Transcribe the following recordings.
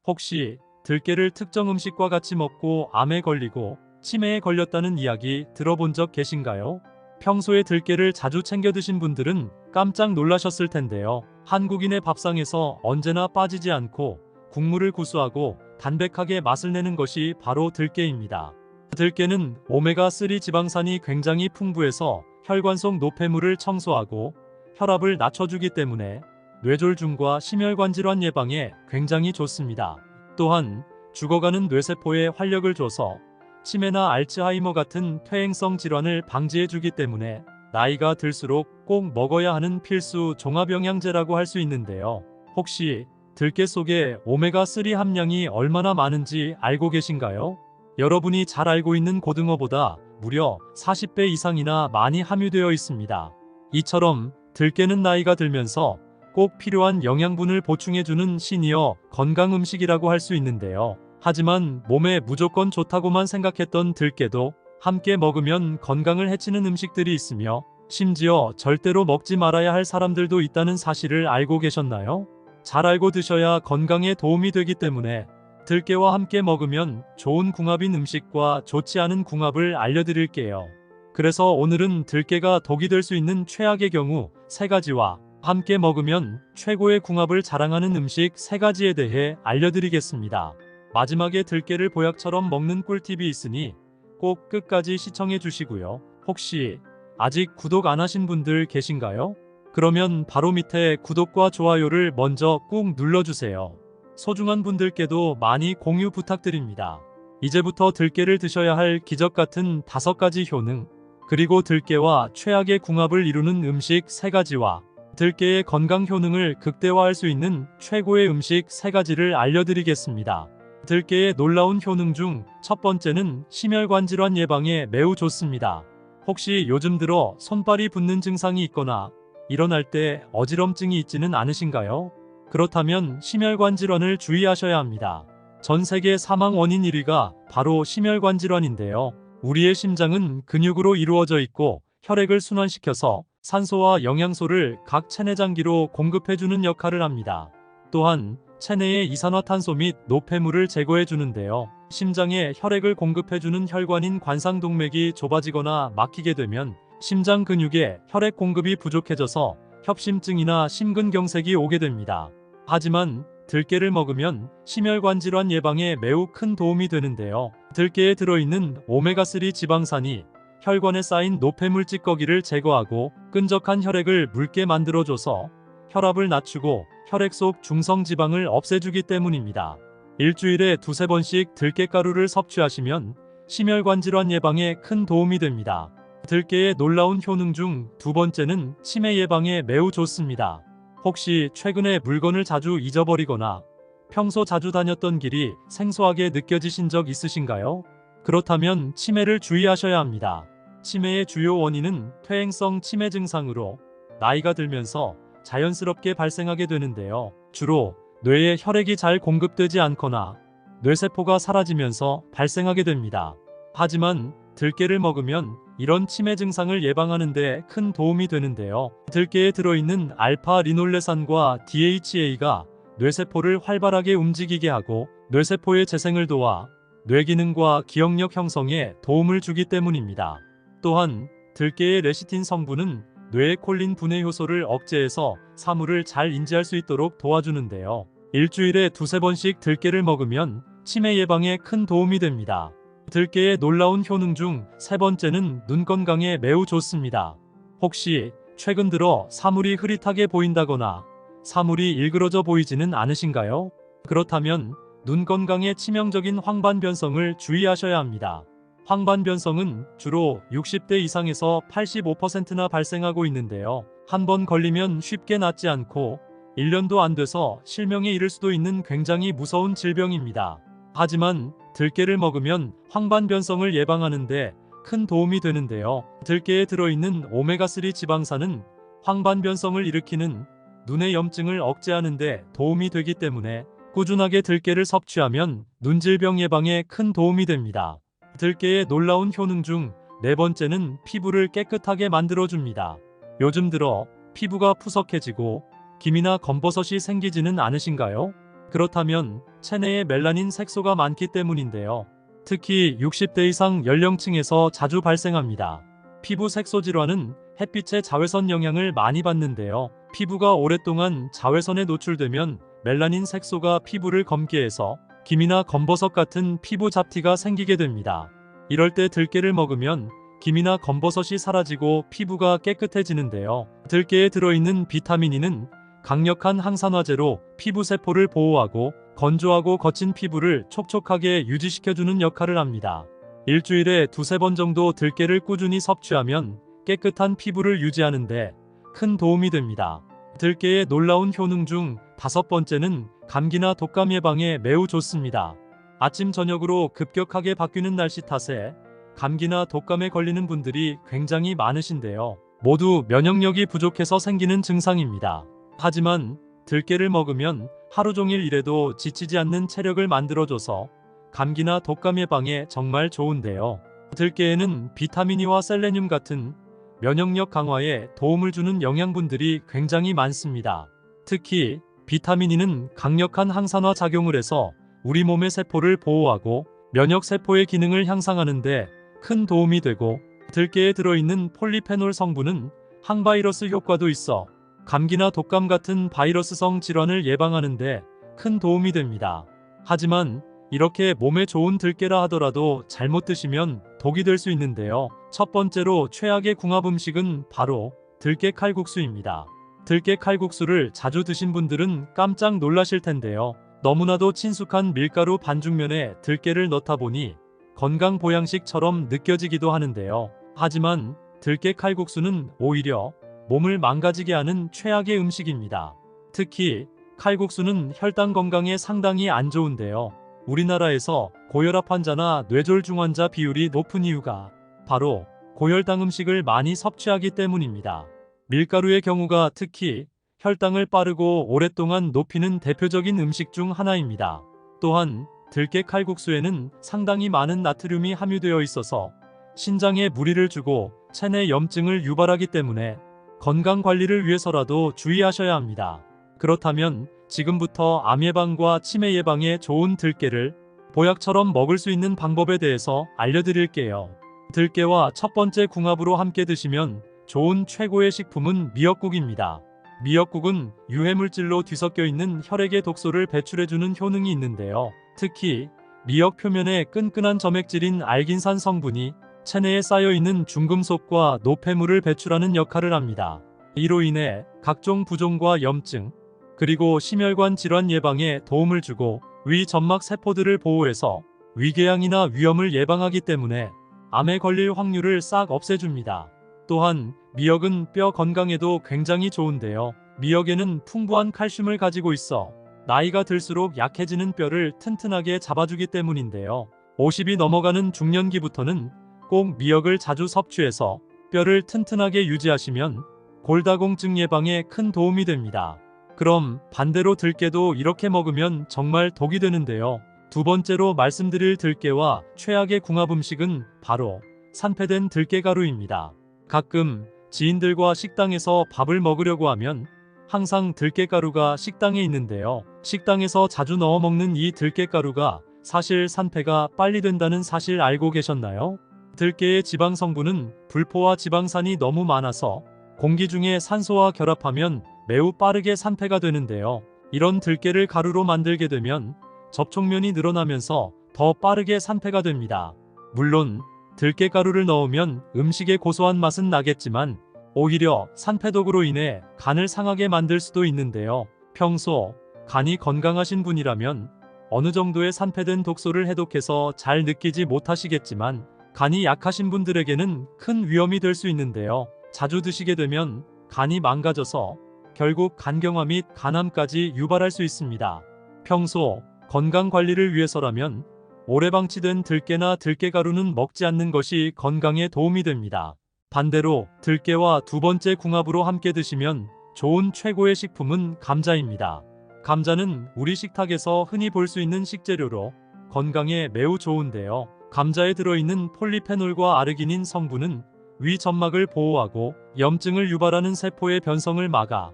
혹시 들깨를 특정 음식과 같이 먹고 암에 걸리고 치매에 걸렸다는 이야기 들어본 적 계신가요? 평소에 들깨를 자주 챙겨 드신 분들은 깜짝 놀라셨을 텐데요. 한국인의 밥상에서 언제나 빠지지 않고 국물을 구수하고 담백하게 맛을 내는 것이 바로 들깨입니다. 들깨는 오메가3 지방산이 굉장히 풍부해서 혈관 속 노폐물을 청소하고 혈압을 낮춰주기 때문에 뇌졸중과 심혈관 질환 예방에 굉장히 좋습니다. 또한 죽어가는 뇌세포에 활력을 줘서 치매나 알츠하이머 같은 퇴행성 질환을 방지해주기 때문에 나이가 들수록 꼭 먹어야 하는 필수 종합영양제라고 할 수 있는데요. 혹시 들깨 속에 오메가3 함량이 얼마나 많은지 알고 계신가요? 여러분이 잘 알고 있는 고등어보다 무려 40배 이상이나 많이 함유되어 있습니다. 이처럼 들깨는 나이가 들면서 꼭 필요한 영양분을 보충해주는 시니어 건강 음식이라고 할 수 있는데요. 하지만 몸에 무조건 좋다고만 생각했던 들깨도 함께 먹으면 건강을 해치는 음식들이 있으며 심지어 절대로 먹지 말아야 할 사람들도 있다는 사실을 알고 계셨나요? 잘 알고 드셔야 건강에 도움이 되기 때문에 들깨와 함께 먹으면 좋은 궁합인 음식과 좋지 않은 궁합을 알려드릴게요. 그래서 오늘은 들깨가 독이 될 수 있는 최악의 경우 3가지와 함께 먹으면 최고의 궁합을 자랑하는 음식 3가지에 대해 알려드리겠습니다. 마지막에 들깨를 보약처럼 먹는 꿀팁이 있으니 꼭 끝까지 시청해 주시고요. 혹시 아직 구독 안 하신 분들 계신가요? 그러면 바로 밑에 구독과 좋아요를 먼저 꾹 눌러주세요. 소중한 분들께도 많이 공유 부탁드립니다. 이제부터 들깨를 드셔야 할 기적 같은 5가지 효능, 그리고 들깨와 최악의 궁합을 이루는 음식 3가지와 들깨의 건강 효능을 극대화할 수 있는 최고의 음식 3가지를 알려드리겠습니다. 들깨의 놀라운 효능 중 첫 번째는 심혈관 질환 예방에 매우 좋습니다. 혹시 요즘 들어 손발이 붓는 증상이 있거나 일어날 때 어지럼증이 있지는 않으신가요? 그렇다면 심혈관 질환을 주의하셔야 합니다. 전 세계 사망 원인 1위가 바로 심혈관 질환인데요. 우리의 심장은 근육으로 이루어져 있고 혈액을 순환시켜서 산소와 영양소를 각 체내장기로 공급해주는 역할을 합니다. 또한 체내의 이산화탄소 및 노폐물을 제거해 주는데요. 심장에 혈액을 공급해주는 혈관인 관상동맥이 좁아지거나 막히게 되면 심장 근육에 혈액 공급이 부족해져서 협심증이나 심근경색이 오게 됩니다. 하지만 들깨를 먹으면 심혈관 질환 예방에 매우 큰 도움이 되는데요. 들깨에 들어있는 오메가3 지방산이 혈관에 쌓인 노폐물 찌꺼기를 제거하고 끈적한 혈액을 묽게 만들어줘서 혈압을 낮추고 혈액 속 중성지방을 없애주기 때문입니다. 일주일에 2~3번씩 들깨가루를 섭취하시면 심혈관 질환 예방에 큰 도움이 됩니다. 들깨의 놀라운 효능 중 2번째는 치매 예방에 매우 좋습니다. 혹시 최근에 물건을 자주 잊어버리거나 평소 자주 다녔던 길이 생소하게 느껴지신 적 있으신가요? 그렇다면 치매를 주의하셔야 합니다. 치매의 주요 원인은 퇴행성 치매 증상으로 나이가 들면서 자연스럽게 발생하게 되는데요. 주로 뇌에 혈액이 잘 공급되지 않거나 뇌세포가 사라지면서 발생하게 됩니다. 하지만 들깨를 먹으면 이런 치매 증상을 예방하는 데 큰 도움이 되는데요. 들깨에 들어있는 알파 리놀레산과 DHA가 뇌세포를 활발하게 움직이게 하고 뇌세포의 재생을 도와 뇌기능과 기억력 형성에 도움을 주기 때문입니다. 또한 들깨의 레시틴 성분은 뇌의 콜린 분해 효소를 억제해서 사물을 잘 인지할 수 있도록 도와주는데요. 일주일에 2~3번씩 들깨를 먹으면 치매 예방에 큰 도움이 됩니다. 들깨의 놀라운 효능 중 3번째는 눈 건강에 매우 좋습니다. 혹시 최근 들어 사물이 흐릿하게 보인다거나 사물이 일그러져 보이지는 않으신가요? 그렇다면 눈 건강에 치명적인 황반변성을 주의하셔야 합니다. 황반변성은 주로 60대 이상에서 85%나 발생하고 있는데요. 한 번 걸리면 쉽게 낫지 않고 1년도 안 돼서 실명에 이를 수도 있는 굉장히 무서운 질병입니다. 하지만 들깨를 먹으면 황반변성을 예방하는 데 큰 도움이 되는데요. 들깨에 들어있는 오메가3 지방산은 황반변성을 일으키는 눈의 염증을 억제하는 데 도움이 되기 때문에 꾸준하게 들깨를 섭취하면 눈질병 예방에 큰 도움이 됩니다. 들깨의 놀라운 효능 중 4번째는 피부를 깨끗하게 만들어줍니다. 요즘 들어 피부가 푸석해지고 기미나 검버섯이 생기지는 않으신가요? 그렇다면 체내에 멜라닌 색소가 많기 때문인데요. 특히 60대 이상 연령층에서 자주 발생합니다. 피부 색소 질환은 햇빛의 자외선 영향을 많이 받는데요. 피부가 오랫동안 자외선에 노출되면 멜라닌 색소가 피부를 검게 해서 김이나 검버섯 같은 피부 잡티가 생기게 됩니다. 이럴 때 들깨를 먹으면 김이나 검버섯이 사라지고 피부가 깨끗해지는데요. 들깨에 들어있는 비타민 E는 강력한 항산화제로 피부 세포를 보호하고 건조하고 거친 피부를 촉촉하게 유지시켜주는 역할을 합니다. 일주일에 두세 번 정도 들깨를 꾸준히 섭취하면 깨끗한 피부를 유지하는데 큰 도움이 됩니다. 들깨의 놀라운 효능 중 5번째는 감기나 독감 예방에 매우 좋습니다. 아침 저녁으로 급격하게 바뀌는 날씨 탓에 감기나 독감에 걸리는 분들이 굉장히 많으신데요. 모두 면역력이 부족해서 생기는 증상입니다. 하지만 들깨를 먹으면 하루 종일 일해도 지치지 않는 체력을 만들어줘서 감기나 독감 예방에 정말 좋은데요. 들깨에는 비타민 E와 셀레늄 같은 면역력 강화에 도움을 주는 영양분들이 굉장히 많습니다. 특히 비타민 E는 강력한 항산화 작용을 해서 우리 몸의 세포를 보호하고 면역 세포의 기능을 향상하는 데 큰 도움이 되고, 들깨에 들어있는 폴리페놀 성분은 항바이러스 효과도 있어 감기나 독감 같은 바이러스성 질환을 예방하는 데 큰 도움이 됩니다. 하지만 이렇게 몸에 좋은 들깨라 하더라도 잘못 드시면 독이 될 수 있는데요. 첫 번째로 최악의 궁합 음식은 바로 들깨 칼국수입니다. 들깨 칼국수를 자주 드신 분들은 깜짝 놀라실 텐데요. 너무나도 친숙한 밀가루 반죽면에 들깨를 넣다 보니 건강 보양식처럼 느껴지기도 하는데요. 하지만 들깨 칼국수는 오히려 몸을 망가지게 하는 최악의 음식입니다. 특히 칼국수는 혈당 건강에 상당히 안 좋은데요. 우리나라에서 고혈압 환자나 뇌졸중 환자 비율이 높은 이유가 바로 고혈당 음식을 많이 섭취하기 때문입니다. 밀가루의 경우가 특히 혈당을 빠르고 오랫동안 높이는 대표적인 음식 중 하나입니다. 또한 들깨 칼국수에는 상당히 많은 나트륨이 함유되어 있어서 신장에 무리를 주고 체내 염증을 유발하기 때문에 건강 관리를 위해서라도 주의하셔야 합니다. 그렇다면 지금부터 암 예방과 치매 예방에 좋은 들깨를 보약처럼 먹을 수 있는 방법에 대해서 알려드릴게요. 들깨와 첫 번째 궁합으로 함께 드시면 좋은 최고의 식품은 미역국입니다. 미역국은 유해물질로 뒤섞여 있는 혈액의 독소를 배출해주는 효능이 있는데요. 특히 미역 표면에 끈끈한 점액질인 알긴산 성분이 체내에 쌓여있는 중금속과 노폐물을 배출하는 역할을 합니다. 이로 인해 각종 부종과 염증, 그리고 심혈관 질환 예방에 도움을 주고 위 점막 세포들을 보호해서 위궤양이나 위염을 예방하기 때문에 암에 걸릴 확률을 싹 없애줍니다. 또한 미역은 뼈 건강에도 굉장히 좋은데요. 미역에는 풍부한 칼슘을 가지고 있어 나이가 들수록 약해지는 뼈를 튼튼하게 잡아주기 때문인데요. 50이 넘어가는 중년기부터는 꼭 미역을 자주 섭취해서 뼈를 튼튼하게 유지하시면 골다공증 예방에 큰 도움이 됩니다. 그럼 반대로 들깨도 이렇게 먹으면 정말 독이 되는데요. 두 번째로 말씀드릴 들깨와 최악의 궁합 음식은 바로 산패된 들깨가루입니다. 가끔 지인들과 식당에서 밥을 먹으려고 하면 항상 들깨가루가 식당에 있는데요. 식당에서 자주 넣어 먹는 이 들깨가루가 사실 산패가 빨리 된다는 사실 알고 계셨나요? 들깨의 지방 성분은 불포화 지방산이 너무 많아서 공기 중에 산소와 결합하면 매우 빠르게 산패가 되는데요. 이런 들깨를 가루로 만들게 되면 접촉면이 늘어나면서 더 빠르게 산패가 됩니다. 물론 들깨가루를 넣으면 음식의 고소한 맛은 나겠지만 오히려 산패독으로 인해 간을 상하게 만들 수도 있는데요. 평소 간이 건강하신 분이라면 어느 정도의 산패된 독소를 해독해서 잘 느끼지 못하시겠지만 간이 약하신 분들에게는 큰 위험이 될 수 있는데요. 자주 드시게 되면 간이 망가져서 결국 간경화 및 간암까지 유발할 수 있습니다. 평소 건강 관리를 위해서라면 오래 방치된 들깨나 들깨가루는 먹지 않는 것이 건강에 도움이 됩니다. 반대로 들깨와 두 번째 궁합으로 함께 드시면 좋은 최고의 식품은 감자입니다. 감자는 우리 식탁에서 흔히 볼 수 있는 식재료로 건강에 매우 좋은데요. 감자에 들어있는 폴리페놀과 아르기닌 성분은 위 점막을 보호하고 염증을 유발하는 세포의 변성을 막아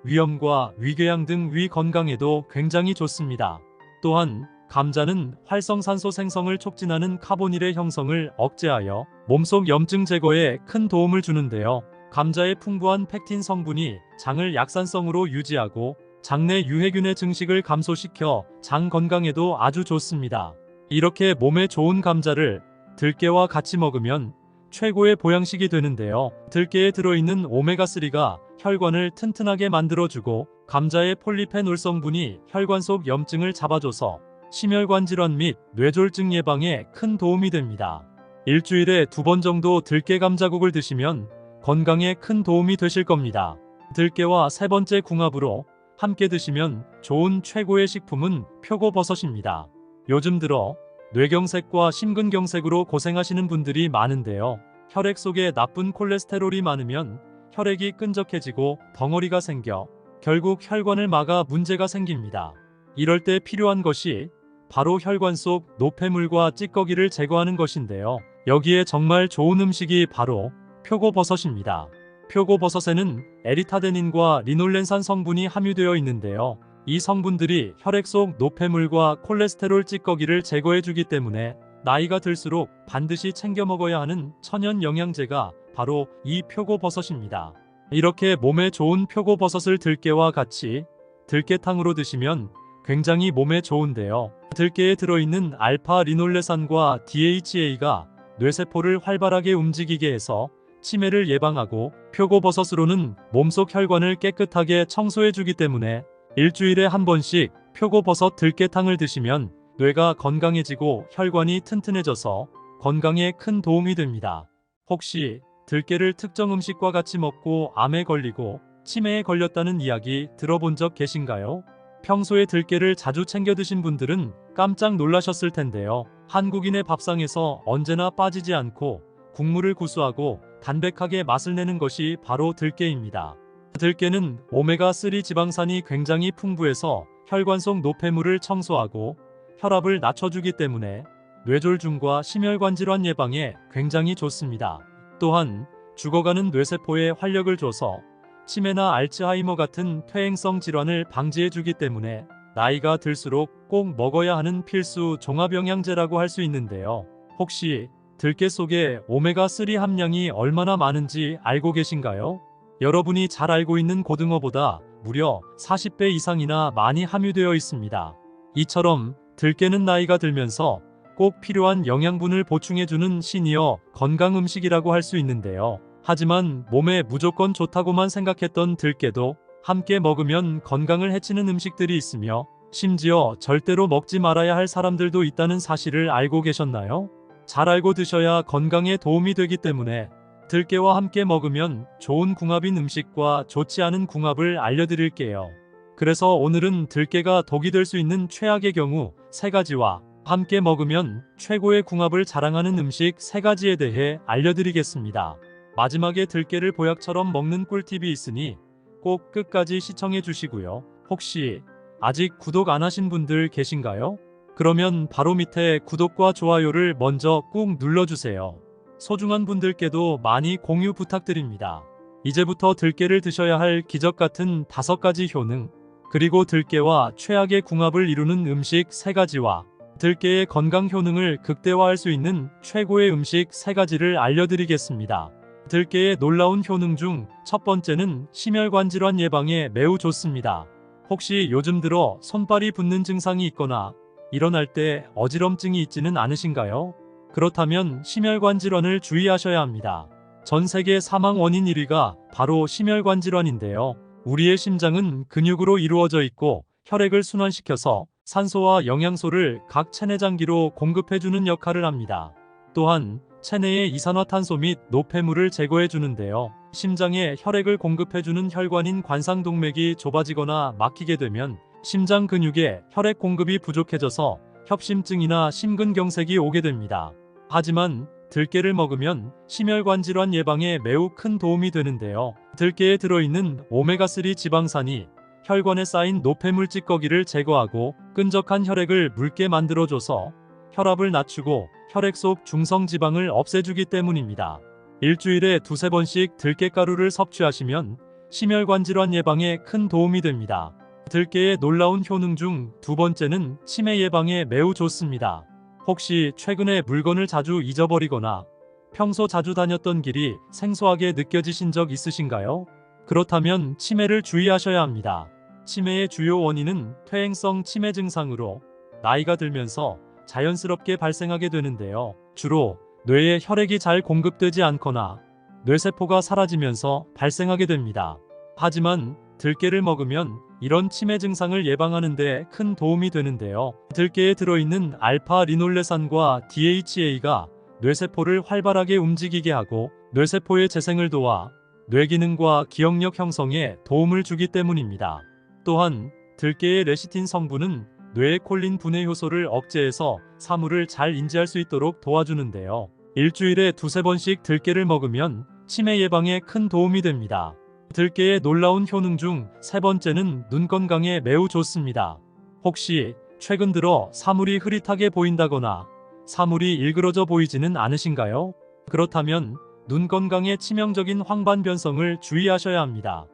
위염과 위궤양 등 위 건강에도 굉장히 좋습니다. 또한 감자는 활성산소 생성을 촉진하는 카보닐의 형성을 억제하여 몸속 염증 제거에 큰 도움을 주는데요. 감자의 풍부한 팩틴 성분이 장을 약산성으로 유지하고 장내 유해균의 증식을 감소시켜 장 건강에도 아주 좋습니다. 이렇게 몸에 좋은 감자를 들깨와 같이 먹으면 최고의 보양식이 되는데요. 들깨에 들어있는 오메가3가 혈관을 튼튼하게 만들어주고 감자의 폴리페놀 성분이 혈관 속 염증을 잡아줘서 심혈관 질환 및 뇌졸중 예방에 큰 도움이 됩니다. 일주일에 2번 정도 들깨 감자국을 드시면 건강에 큰 도움이 되실 겁니다. 들깨와 세 번째 궁합으로 함께 드시면 좋은 최고의 식품은 표고버섯입니다. 요즘 들어 뇌경색과 심근경색으로 고생하시는 분들이 많은데요. 혈액 속에 나쁜 콜레스테롤이 많으면 혈액이 끈적해지고 덩어리가 생겨 결국 혈관을 막아 문제가 생깁니다. 이럴 때 필요한 것이 바로 혈관 속 노폐물과 찌꺼기를 제거하는 것인데요. 여기에 정말 좋은 음식이 바로 표고버섯입니다. 표고버섯에는 에리타데닌과 리놀렌산 성분이 함유되어 있는데요. 이 성분들이 혈액 속 노폐물과 콜레스테롤 찌꺼기를 제거해주기 때문에 나이가 들수록 반드시 챙겨 먹어야 하는 천연 영양제가 바로 이 표고버섯입니다. 이렇게 몸에 좋은 표고버섯을 들깨와 같이 들깨탕으로 드시면 굉장히 몸에 좋은데요. 들깨에 들어있는 알파 리놀레산과 DHA가 뇌세포를 활발하게 움직이게 해서 치매를 예방하고 표고버섯으로는 몸속 혈관을 깨끗하게 청소해주기 때문에 일주일에 한 번씩 표고버섯 들깨탕을 드시면 뇌가 건강해지고 혈관이 튼튼해져서 건강에 큰 도움이 됩니다. 혹시 들깨를 특정 음식과 같이 먹고 암에 걸리고 치매에 걸렸다는 이야기 들어본 적 계신가요? 평소에 들깨를 자주 챙겨 드신 분들은 깜짝 놀라셨을 텐데요. 한국인의 밥상에서 언제나 빠지지 않고 국물을 구수하고 담백하게 맛을 내는 것이 바로 들깨입니다. 들깨는 오메가3 지방산이 굉장히 풍부해서 혈관 속 노폐물을 청소하고 혈압을 낮춰주기 때문에 뇌졸중과 심혈관 질환 예방에 굉장히 좋습니다. 또한 죽어가는 뇌세포에 활력을 줘서 치매나 알츠하이머 같은 퇴행성 질환을 방지해주기 때문에 나이가 들수록 꼭 먹어야 하는 필수 종합영양제라고 할 수 있는데요. 혹시 들깨 속에 오메가3 함량이 얼마나 많은지 알고 계신가요? 여러분이 잘 알고 있는 고등어보다 무려 40배 이상이나 많이 함유되어 있습니다. 이처럼 들깨는 나이가 들면서 꼭 필요한 영양분을 보충해주는 시니어 건강 음식이라고 할 수 있는데요. 하지만 몸에 무조건 좋다고만 생각했던 들깨도 함께 먹으면 건강을 해치는 음식들이 있으며 심지어 절대로 먹지 말아야 할 사람들도 있다는 사실을 알고 계셨나요? 잘 알고 드셔야 건강에 도움이 되기 때문에 들깨와 함께 먹으면 좋은 궁합인 음식과 좋지 않은 궁합을 알려드릴게요. 그래서 오늘은 들깨가 독이 될 수 있는 최악의 경우 3가지와 함께 먹으면 최고의 궁합을 자랑하는 음식 3가지에 대해 알려드리겠습니다. 마지막에 들깨를 보약처럼 먹는 꿀팁이 있으니 꼭 끝까지 시청해 주시고요. 혹시 아직 구독 안 하신 분들 계신가요? 그러면 바로 밑에 구독과 좋아요를 먼저 꾹 눌러주세요. 소중한 분들께도 많이 공유 부탁드립니다. 이제부터 들깨를 드셔야 할 기적 같은 5가지 효능, 그리고 들깨와 최악의 궁합을 이루는 음식 3가지와 들깨의 건강 효능을 극대화할 수 있는 최고의 음식 3가지를 알려드리겠습니다. 들깨의 놀라운 효능 중 첫 번째는 심혈관 질환 예방에 매우 좋습니다. 혹시 요즘 들어 손발이 붓는 증상이 있거나 일어날 때 어지럼증이 있지는 않으신가요? 그렇다면 심혈관 질환을 주의하셔야 합니다. 전 세계 사망 원인 1위가 바로 심혈관 질환인데요. 우리의 심장은 근육으로 이루어져 있고 혈액을 순환시켜서 산소와 영양소를 각 체내장기로 공급해주는 역할을 합니다. 또한 체내의 이산화탄소 및 노폐물을 제거해 주는데요. 심장에 혈액을 공급해주는 혈관인 관상동맥이 좁아지거나 막히게 되면 심장 근육에 혈액 공급이 부족해져서 협심증이나 심근경색이 오게 됩니다. 하지만 들깨를 먹으면 심혈관 질환 예방에 매우 큰 도움이 되는데요. 들깨에 들어있는 오메가3 지방산이 혈관에 쌓인 노폐물 찌꺼기를 제거하고 끈적한 혈액을 묽게 만들어줘서 혈압을 낮추고 혈액 속 중성지방을 없애주기 때문입니다. 일주일에 2~3번씩 들깨가루를 섭취하시면 심혈관 질환 예방에 큰 도움이 됩니다. 들깨의 놀라운 효능 중 두 번째는 치매 예방에 매우 좋습니다. 혹시 최근에 물건을 자주 잊어버리거나 평소 자주 다녔던 길이 생소하게 느껴지신 적 있으신가요? 그렇다면 치매를 주의하셔야 합니다. 치매의 주요 원인은 퇴행성 치매 증상으로 나이가 들면서 자연스럽게 발생하게 되는데요. 주로 뇌에 혈액이 잘 공급되지 않거나 뇌세포가 사라지면서 발생하게 됩니다. 하지만 들깨를 먹으면 이런 치매 증상을 예방하는 데 큰 도움이 되는데요. 들깨에 들어있는 알파 리놀레산과 DHA가 뇌세포를 활발하게 움직이게 하고 뇌세포의 재생을 도와 뇌기능과 기억력 형성에 도움을 주기 때문입니다. 또한 들깨의 레시틴 성분은 뇌의 콜린 분해 효소를 억제해서 사물을 잘 인지할 수 있도록 도와주는데요. 일주일에 두세 번씩 들깨를 먹으면 치매 예방에 큰 도움이 됩니다. 들깨의 놀라운 효능 중 세 번째는 눈 건강에 매우 좋습니다. 혹시 최근 들어 사물이 흐릿하게 보인다거나 사물이 일그러져 보이지는 않으신가요? 그렇다면 눈 건강에 치명적인 황반변성을 주의하셔야 합니다.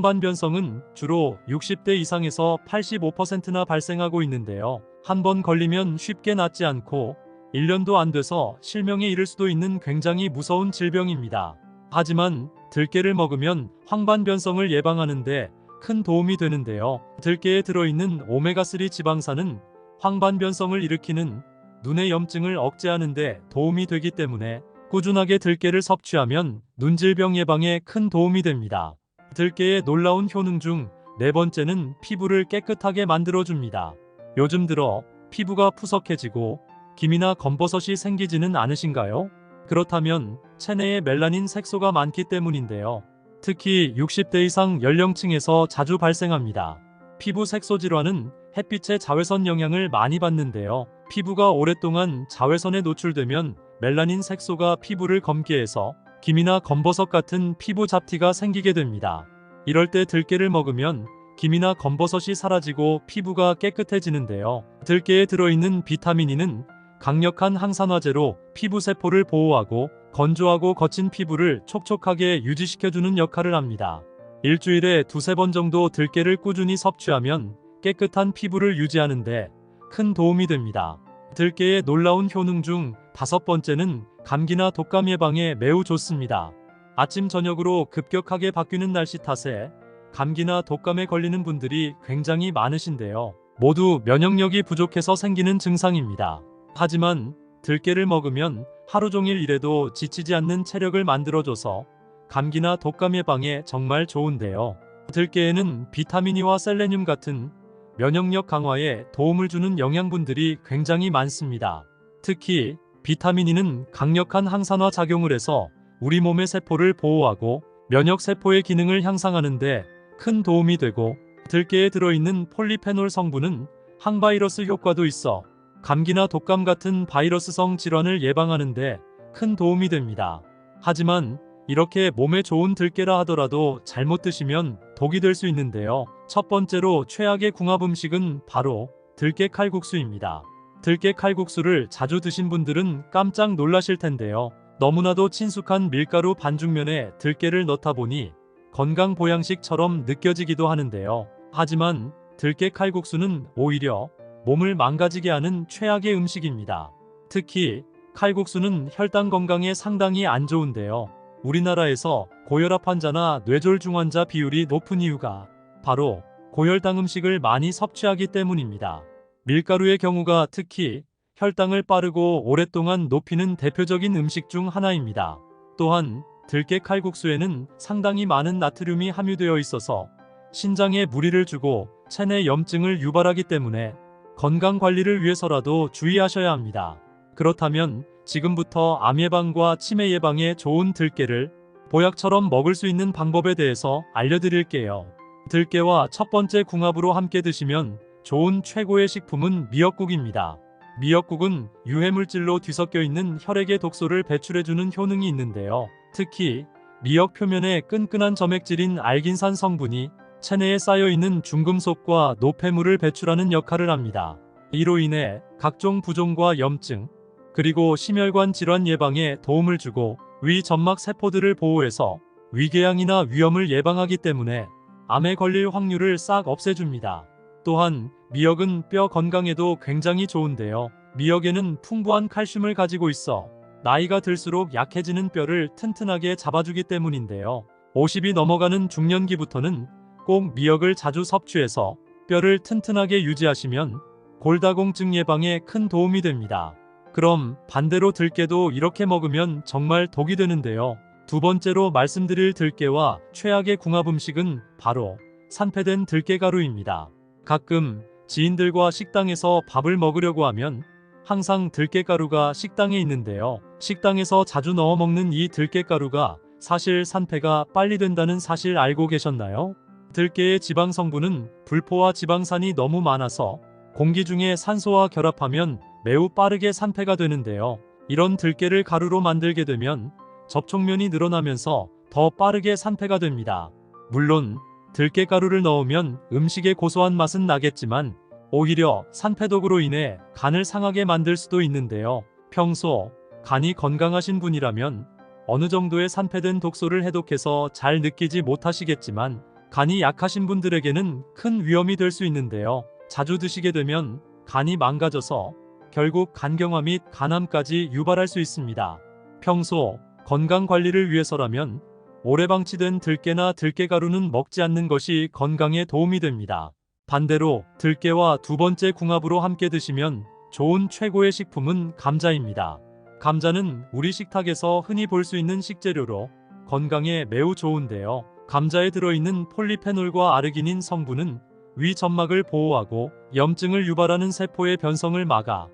황반변성은 주로 60대 이상에서 85%나 발생하고 있는데요. 한 번 걸리면 쉽게 낫지 않고 1년도 안 돼서 실명에 이를 수도 있는 굉장히 무서운 질병입니다. 하지만 들깨를 먹으면 황반변성을 예방하는데 큰 도움이 되는데요. 들깨에 들어있는 오메가3 지방산은 황반변성을 일으키는 눈의 염증을 억제하는 데 도움이 되기 때문에 꾸준하게 들깨를 섭취하면 눈질병 예방에 큰 도움이 됩니다. 들깨의 놀라운 효능 중 네 번째는 피부를 깨끗하게 만들어줍니다. 요즘 들어 피부가 푸석해지고 기미나 검버섯이 생기지는 않으신가요? 그렇다면 체내에 멜라닌 색소가 많기 때문인데요. 특히 60대 이상 연령층에서 자주 발생합니다. 피부 색소 질환은 햇빛의 자외선 영향을 많이 받는데요. 피부가 오랫동안 자외선에 노출되면 멜라닌 색소가 피부를 검게 해서 기미나 검버섯 같은 피부 잡티가 생기게 됩니다. 이럴 때 들깨를 먹으면 기미나 검버섯이 사라지고 피부가 깨끗해지는데요. 들깨에 들어있는 비타민 E는 강력한 항산화제로 피부 세포를 보호하고 건조하고 거친 피부를 촉촉하게 유지시켜주는 역할을 합니다. 일주일에 두세 번 정도 들깨를 꾸준히 섭취하면 깨끗한 피부를 유지하는데 큰 도움이 됩니다. 들깨의 놀라운 효능 중 다섯 번째는 감기나 독감 예방에 매우 좋습니다. 아침 저녁으로 급격하게 바뀌는 날씨 탓에 감기나 독감에 걸리는 분들이 굉장히 많으신데요. 모두 면역력이 부족해서 생기는 증상입니다. 하지만 들깨를 먹으면 하루 종일 일해도 지치지 않는 체력을 만들어줘서 감기나 독감 예방에 정말 좋은데요. 들깨에는 비타민 E와 셀레늄 같은 면역력 강화에 도움을 주는 영양분들이 굉장히 많습니다. 특히 비타민 E는 강력한 항산화 작용을 해서 우리 몸의 세포를 보호하고 면역세포의 기능을 향상하는 데 큰 도움이 되고, 들깨에 들어있는 폴리페놀 성분은 항바이러스 효과도 있어 감기나 독감 같은 바이러스성 질환을 예방하는 데 큰 도움이 됩니다. 하지만 이렇게 몸에 좋은 들깨라 하더라도 잘못 드시면 독이 될 수 있는데요. 첫 번째로 최악의 궁합 음식은 바로 들깨 칼국수입니다. 들깨 칼국수를 자주 드신 분들은 깜짝 놀라실 텐데요. 너무나도 친숙한 밀가루 반죽면에 들깨를 넣다 보니 건강 보양식처럼 느껴지기도 하는데요. 하지만 들깨 칼국수는 오히려 몸을 망가지게 하는 최악의 음식입니다. 특히 칼국수는 혈당 건강에 상당히 안 좋은데요. 우리나라에서 고혈압 환자나 뇌졸중 환자 비율이 높은 이유가 바로 고혈당 음식을 많이 섭취하기 때문입니다. 밀가루의 경우가 특히 혈당을 빠르고 오랫동안 높이는 대표적인 음식 중 하나입니다. 또한 들깨 칼국수에는 상당히 많은 나트륨이 함유되어 있어서 신장에 무리를 주고 체내 염증을 유발하기 때문에 건강 관리를 위해서라도 주의하셔야 합니다. 그렇다면 지금부터 암 예방과 치매 예방에 좋은 들깨를 보약처럼 먹을 수 있는 방법에 대해서 알려드릴게요. 들깨와 첫 번째 궁합으로 함께 드시면 좋은 최고의 식품은 미역국입니다. 미역국은 유해물질로 뒤섞여 있는 혈액의 독소를 배출해주는 효능이 있는데요. 특히 미역 표면에 끈끈한 점액질인 알긴산 성분이 체내에 쌓여있는 중금속과 노폐물을 배출하는 역할을 합니다. 이로 인해 각종 부종과 염증, 그리고 심혈관 질환 예방에 도움을 주고 위 점막 세포들을 보호해서 위궤양이나 위염을 예방하기 때문에 암에 걸릴 확률을 싹 없애줍니다. 또한 미역은 뼈 건강에도 굉장히 좋은데요. 미역에는 풍부한 칼슘을 가지고 있어 나이가 들수록 약해지는 뼈를 튼튼하게 잡아주기 때문인데요. 50이 넘어가는 중년기부터는 꼭 미역을 자주 섭취해서 뼈를 튼튼하게 유지하시면 골다공증 예방에 큰 도움이 됩니다. 그럼 반대로 들깨도 이렇게 먹으면 정말 독이 되는데요. 두 번째로 말씀드릴 들깨와 최악의 궁합 음식은 바로 산패된 들깨가루입니다. 가끔 지인들과 식당에서 밥을 먹으려고 하면 항상 들깨가루가 식당에 있는데요. 식당에서 자주 넣어 먹는 이 들깨가루가 사실 산패가 빨리 된다는 사실 알고 계셨나요? 들깨의 지방 성분은 불포화 지방산이 너무 많아서 공기 중에 산소와 결합하면 매우 빠르게 산패가 되는데요. 이런 들깨를 가루로 만들게 되면 접촉면이 늘어나면서 더 빠르게 산패가 됩니다. 물론 들깨가루를 넣으면 음식의 고소한 맛은 나겠지만 오히려 산패독으로 인해 간을 상하게 만들 수도 있는데요. 평소 간이 건강하신 분이라면 어느 정도의 산패된 독소를 해독해서 잘 느끼지 못하시겠지만 간이 약하신 분들에게는 큰 위험이 될 수 있는데요. 자주 드시게 되면 간이 망가져서 결국 간경화 및 간암까지 유발할 수 있습니다. 평소 건강 관리를 위해서라면 오래 방치된 들깨나 들깨가루는 먹지 않는 것이 건강에 도움이 됩니다. 반대로 들깨와 두 번째 궁합으로 함께 드시면 좋은 최고의 식품은 감자입니다. 감자는 우리 식탁에서 흔히 볼 수 있는 식재료로 건강에 매우 좋은데요. 감자에 들어있는 폴리페놀과 아르기닌 성분은 위 점막을 보호하고 염증을 유발하는 세포의 변성을 막아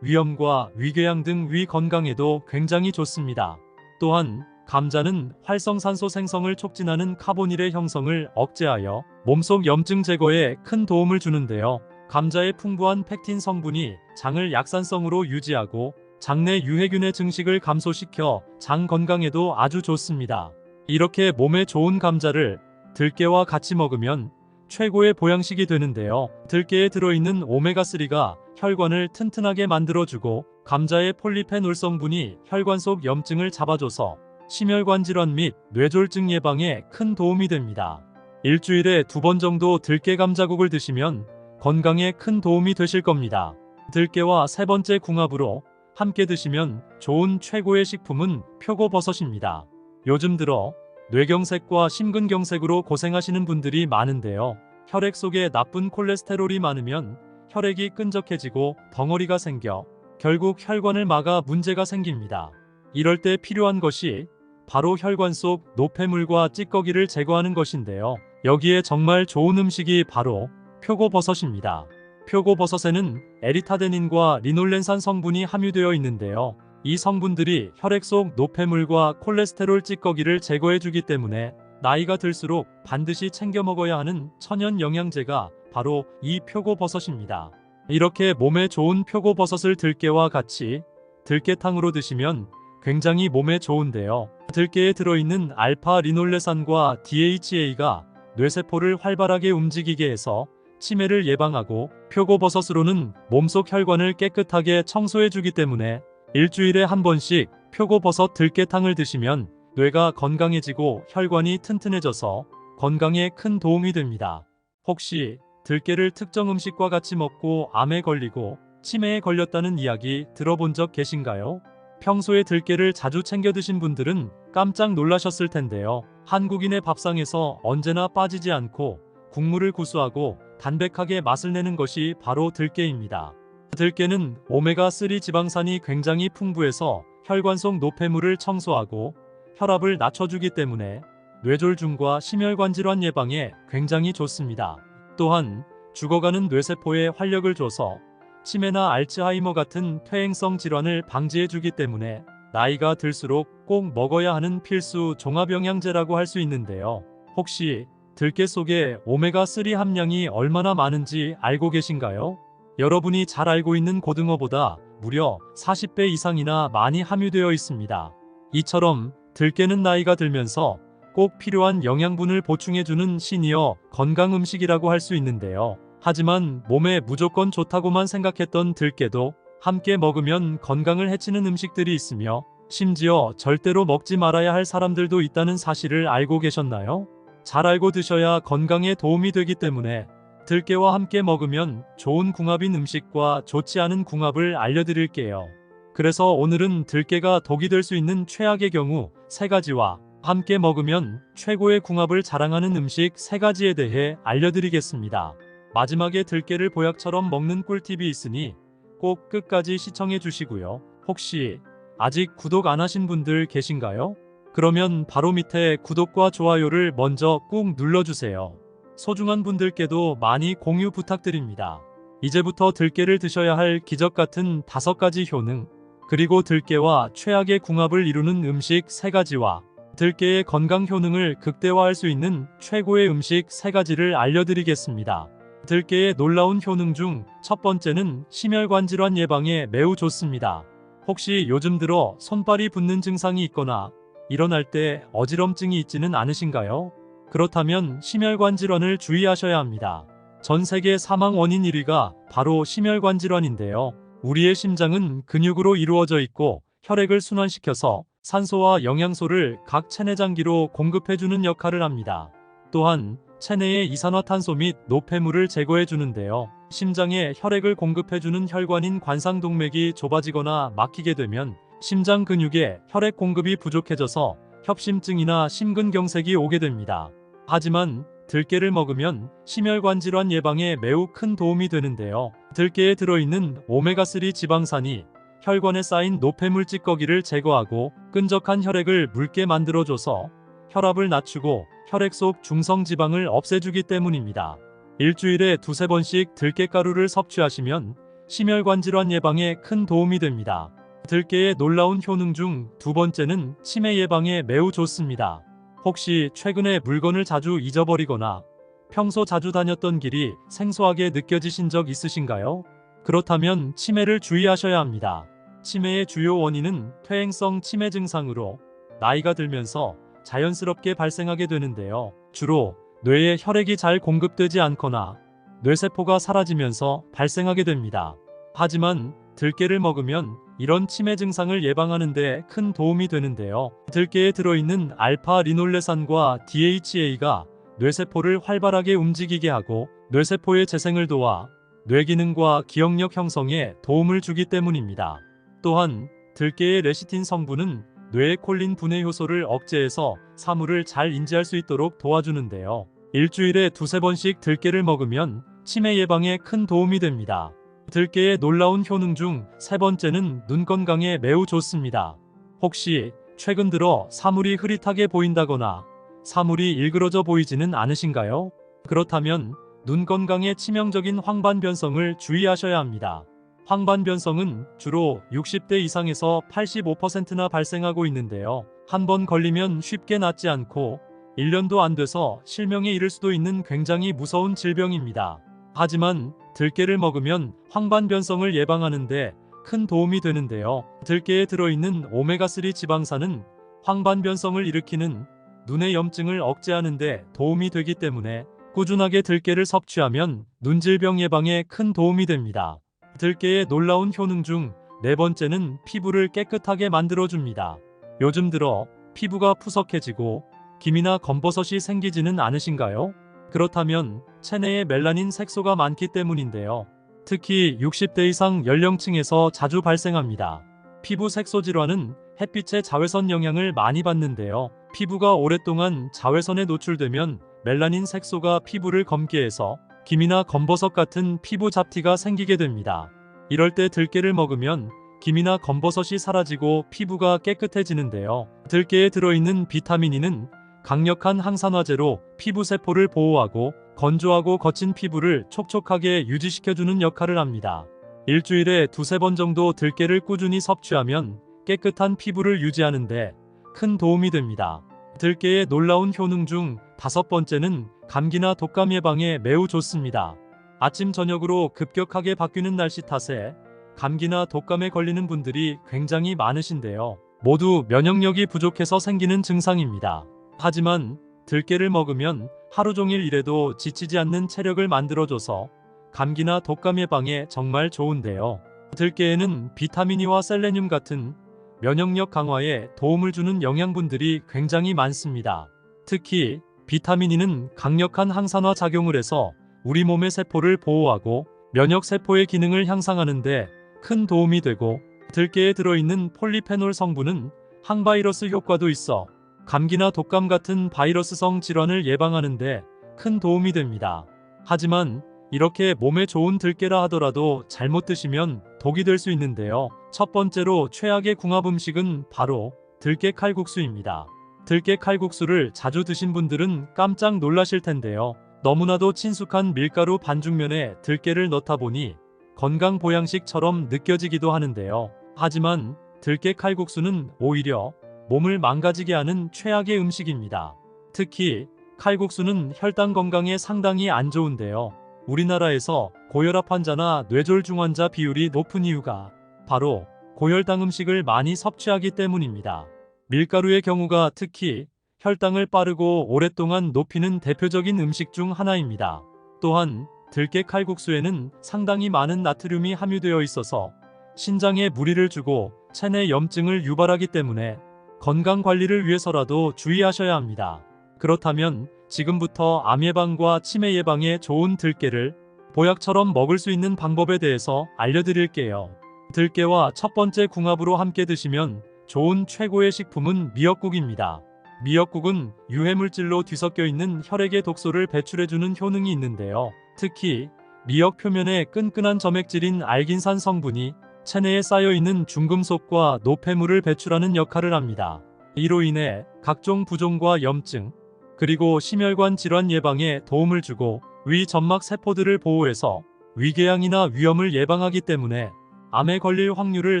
위염과 위궤양 등 위 건강에도 굉장히 좋습니다. 또한 감자는 활성산소 생성을 촉진하는 카보닐의 형성을 억제하여 몸속 염증 제거에 큰 도움을 주는데요. 감자의 풍부한 팩틴 성분이 장을 약산성으로 유지하고 장내 유해균의 증식을 감소시켜 장 건강에도 아주 좋습니다. 이렇게 몸에 좋은 감자를 들깨와 같이 먹으면 최고의 보양식이 되는데요. 들깨에 들어있는 오메가3가 혈관을 튼튼하게 만들어주고 감자의 폴리페놀 성분이 혈관 속 염증을 잡아줘서 심혈관 질환 및 뇌졸중 예방에 큰 도움이 됩니다. 일주일에 2번 정도 들깨 감자국을 드시면 건강에 큰 도움이 되실 겁니다. 들깨와 세 번째 궁합으로 함께 드시면 좋은 최고의 식품은 표고버섯입니다. 요즘 들어 뇌경색과 심근경색으로 고생하시는 분들이 많은데요. 혈액 속에 나쁜 콜레스테롤이 많으면 혈액이 끈적해지고 덩어리가 생겨 결국 혈관을 막아 문제가 생깁니다. 이럴 때 필요한 것이 바로 혈관 속 노폐물과 찌꺼기를 제거하는 것인데요. 여기에 정말 좋은 음식이 바로 표고버섯입니다. 표고버섯에는 에리타데닌과 리놀렌산 성분이 함유되어 있는데요. 이 성분들이 혈액 속 노폐물과 콜레스테롤 찌꺼기를 제거해주기 때문에 나이가 들수록 반드시 챙겨 먹어야 하는 천연 영양제가 바로 이 표고버섯입니다. 이렇게 몸에 좋은 표고버섯을 들깨와 같이 들깨탕으로 드시면 굉장히 몸에 좋은데요. 들깨에 들어있는 알파 리놀레산과 DHA가 뇌세포를 활발하게 움직이게 해서 치매를 예방하고 표고버섯으로는 몸속 혈관을 깨끗하게 청소해주기 때문에 일주일에 한 번씩 표고버섯 들깨탕을 드시면 뇌가 건강해지고 혈관이 튼튼해져서 건강에 큰 도움이 됩니다. 혹시 들깨를 특정 음식과 같이 먹고 암에 걸리고 치매에 걸렸다는 이야기 들어본 적 계신가요? 평소에 들깨를 자주 챙겨 드신 분들은 깜짝 놀라셨을 텐데요. 한국인의 밥상에서 언제나 빠지지 않고 국물을 구수하고 담백하게 맛을 내는 것이 바로 들깨입니다. 들깨는 오메가3 지방산이 굉장히 풍부해서 혈관 속 노폐물을 청소하고 혈압을 낮춰주기 때문에 뇌졸중과 심혈관 질환 예방에 굉장히 좋습니다. 또한 죽어가는 뇌세포에 활력을 줘서 치매나 알츠하이머 같은 퇴행성 질환을 방지해주기 때문에 나이가 들수록 꼭 먹어야 하는 필수 종합영양제라고 할 수 있는데요. 혹시 들깨 속에 오메가3 함량이 얼마나 많은지 알고 계신가요? 여러분이 잘 알고 있는 고등어보다 무려 40배 이상이나 많이 함유되어 있습니다. 이처럼 들깨는 나이가 들면서 꼭 필요한 영양분을 보충해주는 시니어 건강 음식이라고 할 수 있는데요. 하지만 몸에 무조건 좋다고만 생각했던 들깨도 함께 먹으면 건강을 해치는 음식들이 있으며 심지어 절대로 먹지 말아야 할 사람들도 있다는 사실을 알고 계셨나요? 잘 알고 드셔야 건강에 도움이 되기 때문에 들깨와 함께 먹으면 좋은 궁합인 음식과 좋지 않은 궁합을 알려드릴게요. 그래서 오늘은 들깨가 독이 될 수 있는 최악의 경우 3가지와 함께 먹으면 최고의 궁합을 자랑하는 음식 3가지에 대해 알려드리겠습니다. 마지막에 들깨를 보약처럼 먹는 꿀팁이 있으니 꼭 끝까지 시청해 주시고요. 혹시 아직 구독 안 하신 분들 계신가요? 그러면 바로 밑에 구독과 좋아요를 먼저 꾹 눌러주세요. 소중한 분들께도 많이 공유 부탁드립니다. 이제부터 들깨를 드셔야 할 기적 같은 5가지 효능, 그리고 들깨와 최악의 궁합을 이루는 음식 3가지와 들깨의 건강 효능을 극대화할 수 있는 최고의 음식 3가지를 알려드리겠습니다. 들깨의 놀라운 효능 중 첫 번째는 심혈관 질환 예방에 매우 좋습니다. 혹시 요즘 들어 손발이 붓는 증상이 있거나 일어날 때 어지럼증이 있지는 않으신가요? 그렇다면 심혈관 질환을 주의하셔야 합니다. 전 세계 사망 원인 1위가 바로 심혈관 질환인데요. 우리의 심장은 근육으로 이루어져 있고 혈액을 순환시켜서 산소와 영양소를 각 체내장기로 공급해주는 역할을 합니다. 또한 체내의 이산화탄소 및 노폐물을 제거해 주는데요. 심장에 혈액을 공급해주는 혈관인 관상동맥이 좁아지거나 막히게 되면 심장 근육에 혈액 공급이 부족해져서 협심증이나 심근경색이 오게 됩니다. 하지만 들깨를 먹으면 심혈관 질환 예방에 매우 큰 도움이 되는데요. 들깨에 들어있는 오메가3 지방산이 혈관에 쌓인 노폐물 찌꺼기를 제거하고 끈적한 혈액을 묽게 만들어줘서 혈압을 낮추고 혈액 속 중성지방을 없애주기 때문입니다. 일주일에 2~3번씩 들깨가루를 섭취하시면 심혈관 질환 예방에 큰 도움이 됩니다. 들깨의 놀라운 효능 중 2번째는 치매 예방에 매우 좋습니다. 혹시 최근에 물건을 자주 잊어버리거나 평소 자주 다녔던 길이 생소하게 느껴지신 적 있으신가요? 그렇다면 치매를 주의하셔야 합니다. 치매의 주요 원인은 퇴행성 치매 증상으로 나이가 들면서 자연스럽게 발생하게 되는데요. 주로 뇌에 혈액이 잘 공급되지 않거나 뇌세포가 사라지면서 발생하게 됩니다. 하지만 들깨를 먹으면 이런 치매 증상을 예방하는 데 큰 도움이 되는데요. 들깨에 들어있는 알파 리놀레산과 DHA가 뇌세포를 활발하게 움직이게 하고 뇌세포의 재생을 도와 뇌기능과 기억력 형성에 도움을 주기 때문입니다. 또한 들깨의 레시틴 성분은 뇌의 콜린 분해 효소를 억제해서 사물을 잘 인지할 수 있도록 도와주는데요. 일주일에 2~3번씩 들깨를 먹으면 치매 예방에 큰 도움이 됩니다. 들깨의 놀라운 효능 중 3번째는 눈 건강에 매우 좋습니다. 혹시 최근 들어 사물이 흐릿하게 보인다거나 사물이 일그러져 보이지는 않으신가요? 그렇다면 눈 건강에 치명적인 황반변성을 주의하셔야 합니다. 황반변성은 주로 60대 이상에서 85%나 발생하고 있는데요. 한 번 걸리면 쉽게 낫지 않고 1년도 안 돼서 실명에 이를 수도 있는 굉장히 무서운 질병입니다. 하지만 들깨를 먹으면 황반변성을 예방하는데 큰 도움이 되는데요. 들깨에 들어있는 오메가3 지방산은 황반변성을 일으키는 눈의 염증을 억제하는 데 도움이 되기 때문에 꾸준하게 들깨를 섭취하면 눈질병 예방에 큰 도움이 됩니다. 들깨의 놀라운 효능 중 4번째는 피부를 깨끗하게 만들어줍니다. 요즘 들어 피부가 푸석해지고 기미나 검버섯이 생기지는 않으신가요? 그렇다면 체내에 멜라닌 색소가 많기 때문인데요. 특히 60대 이상 연령층에서 자주 발생합니다. 피부 색소 질환은 햇빛의 자외선 영향을 많이 받는데요. 피부가 오랫동안 자외선에 노출되면 멜라닌 색소가 피부를 검게 해서 기미나 검버섯 같은 피부 잡티가 생기게 됩니다. 이럴 때 들깨를 먹으면 기미나 검버섯이 사라지고 피부가 깨끗해지는데요. 들깨에 들어있는 비타민 E는 강력한 항산화제로 피부 세포를 보호하고 건조하고 거친 피부를 촉촉하게 유지시켜주는 역할을 합니다. 일주일에 2~3번 정도 들깨를 꾸준히 섭취하면 깨끗한 피부를 유지하는데 큰 도움이 됩니다. 들깨의 놀라운 효능 중 5번째는 감기나 독감 예방에 매우 좋습니다. 아침 저녁으로 급격하게 바뀌는 날씨 탓에 감기나 독감에 걸리는 분들이 굉장히 많으신데요. 모두 면역력이 부족해서 생기는 증상입니다. 하지만 들깨를 먹으면 하루 종일 일해도 지치지 않는 체력을 만들어줘서 감기나 독감 예방에 정말 좋은데요. 들깨에는 비타민 E와 셀레늄 같은 면역력 강화에 도움을 주는 영양분들이 굉장히 많습니다. 특히 비타민 E는 강력한 항산화 작용을 해서 우리 몸의 세포를 보호하고 면역세포의 기능을 향상하는 데 큰 도움이 되고, 들깨에 들어있는 폴리페놀 성분은 항바이러스 효과도 있어 감기나 독감 같은 바이러스성 질환을 예방하는 데 큰 도움이 됩니다. 하지만 이렇게 몸에 좋은 들깨라 하더라도 잘못 드시면 독이 될 수 있는데요. 첫 번째로 최악의 궁합 음식은 바로 들깨 칼국수입니다. 들깨 칼국수를 자주 드신 분들은 깜짝 놀라실 텐데요. 너무나도 친숙한 밀가루 반죽면에 들깨를 넣다 보니 건강 보양식처럼 느껴지기도 하는데요. 하지만 들깨 칼국수는 오히려 몸을 망가지게 하는 최악의 음식입니다. 특히 칼국수는 혈당 건강에 상당히 안 좋은데요. 우리나라에서 고혈압 환자나 뇌졸중 환자 비율이 높은 이유가 바로 고혈당 음식을 많이 섭취하기 때문입니다. 밀가루의 경우가 특히 혈당을 빠르고 오랫동안 높이는 대표적인 음식 중 하나입니다. 또한 들깨 칼국수에는 상당히 많은 나트륨이 함유되어 있어서 신장에 무리를 주고 체내 염증을 유발하기 때문에 건강 관리를 위해서라도 주의하셔야 합니다. 그렇다면 지금부터 암 예방과 치매 예방에 좋은 들깨를 보약처럼 먹을 수 있는 방법에 대해서 알려드릴게요. 들깨와 첫 번째 궁합으로 함께 드시면 좋은 최고의 식품은 미역국입니다. 미역국은 유해물질로 뒤섞여 있는 혈액의 독소를 배출해주는 효능이 있는데요. 특히 미역 표면에 끈끈한 점액질인 알긴산 성분이 체내에 쌓여있는 중금속과 노폐물을 배출하는 역할을 합니다. 이로 인해 각종 부종과 염증, 그리고 심혈관 질환 예방에 도움을 주고 위 점막 세포들을 보호해서 위궤양이나 위염을 예방하기 때문에 암에 걸릴 확률을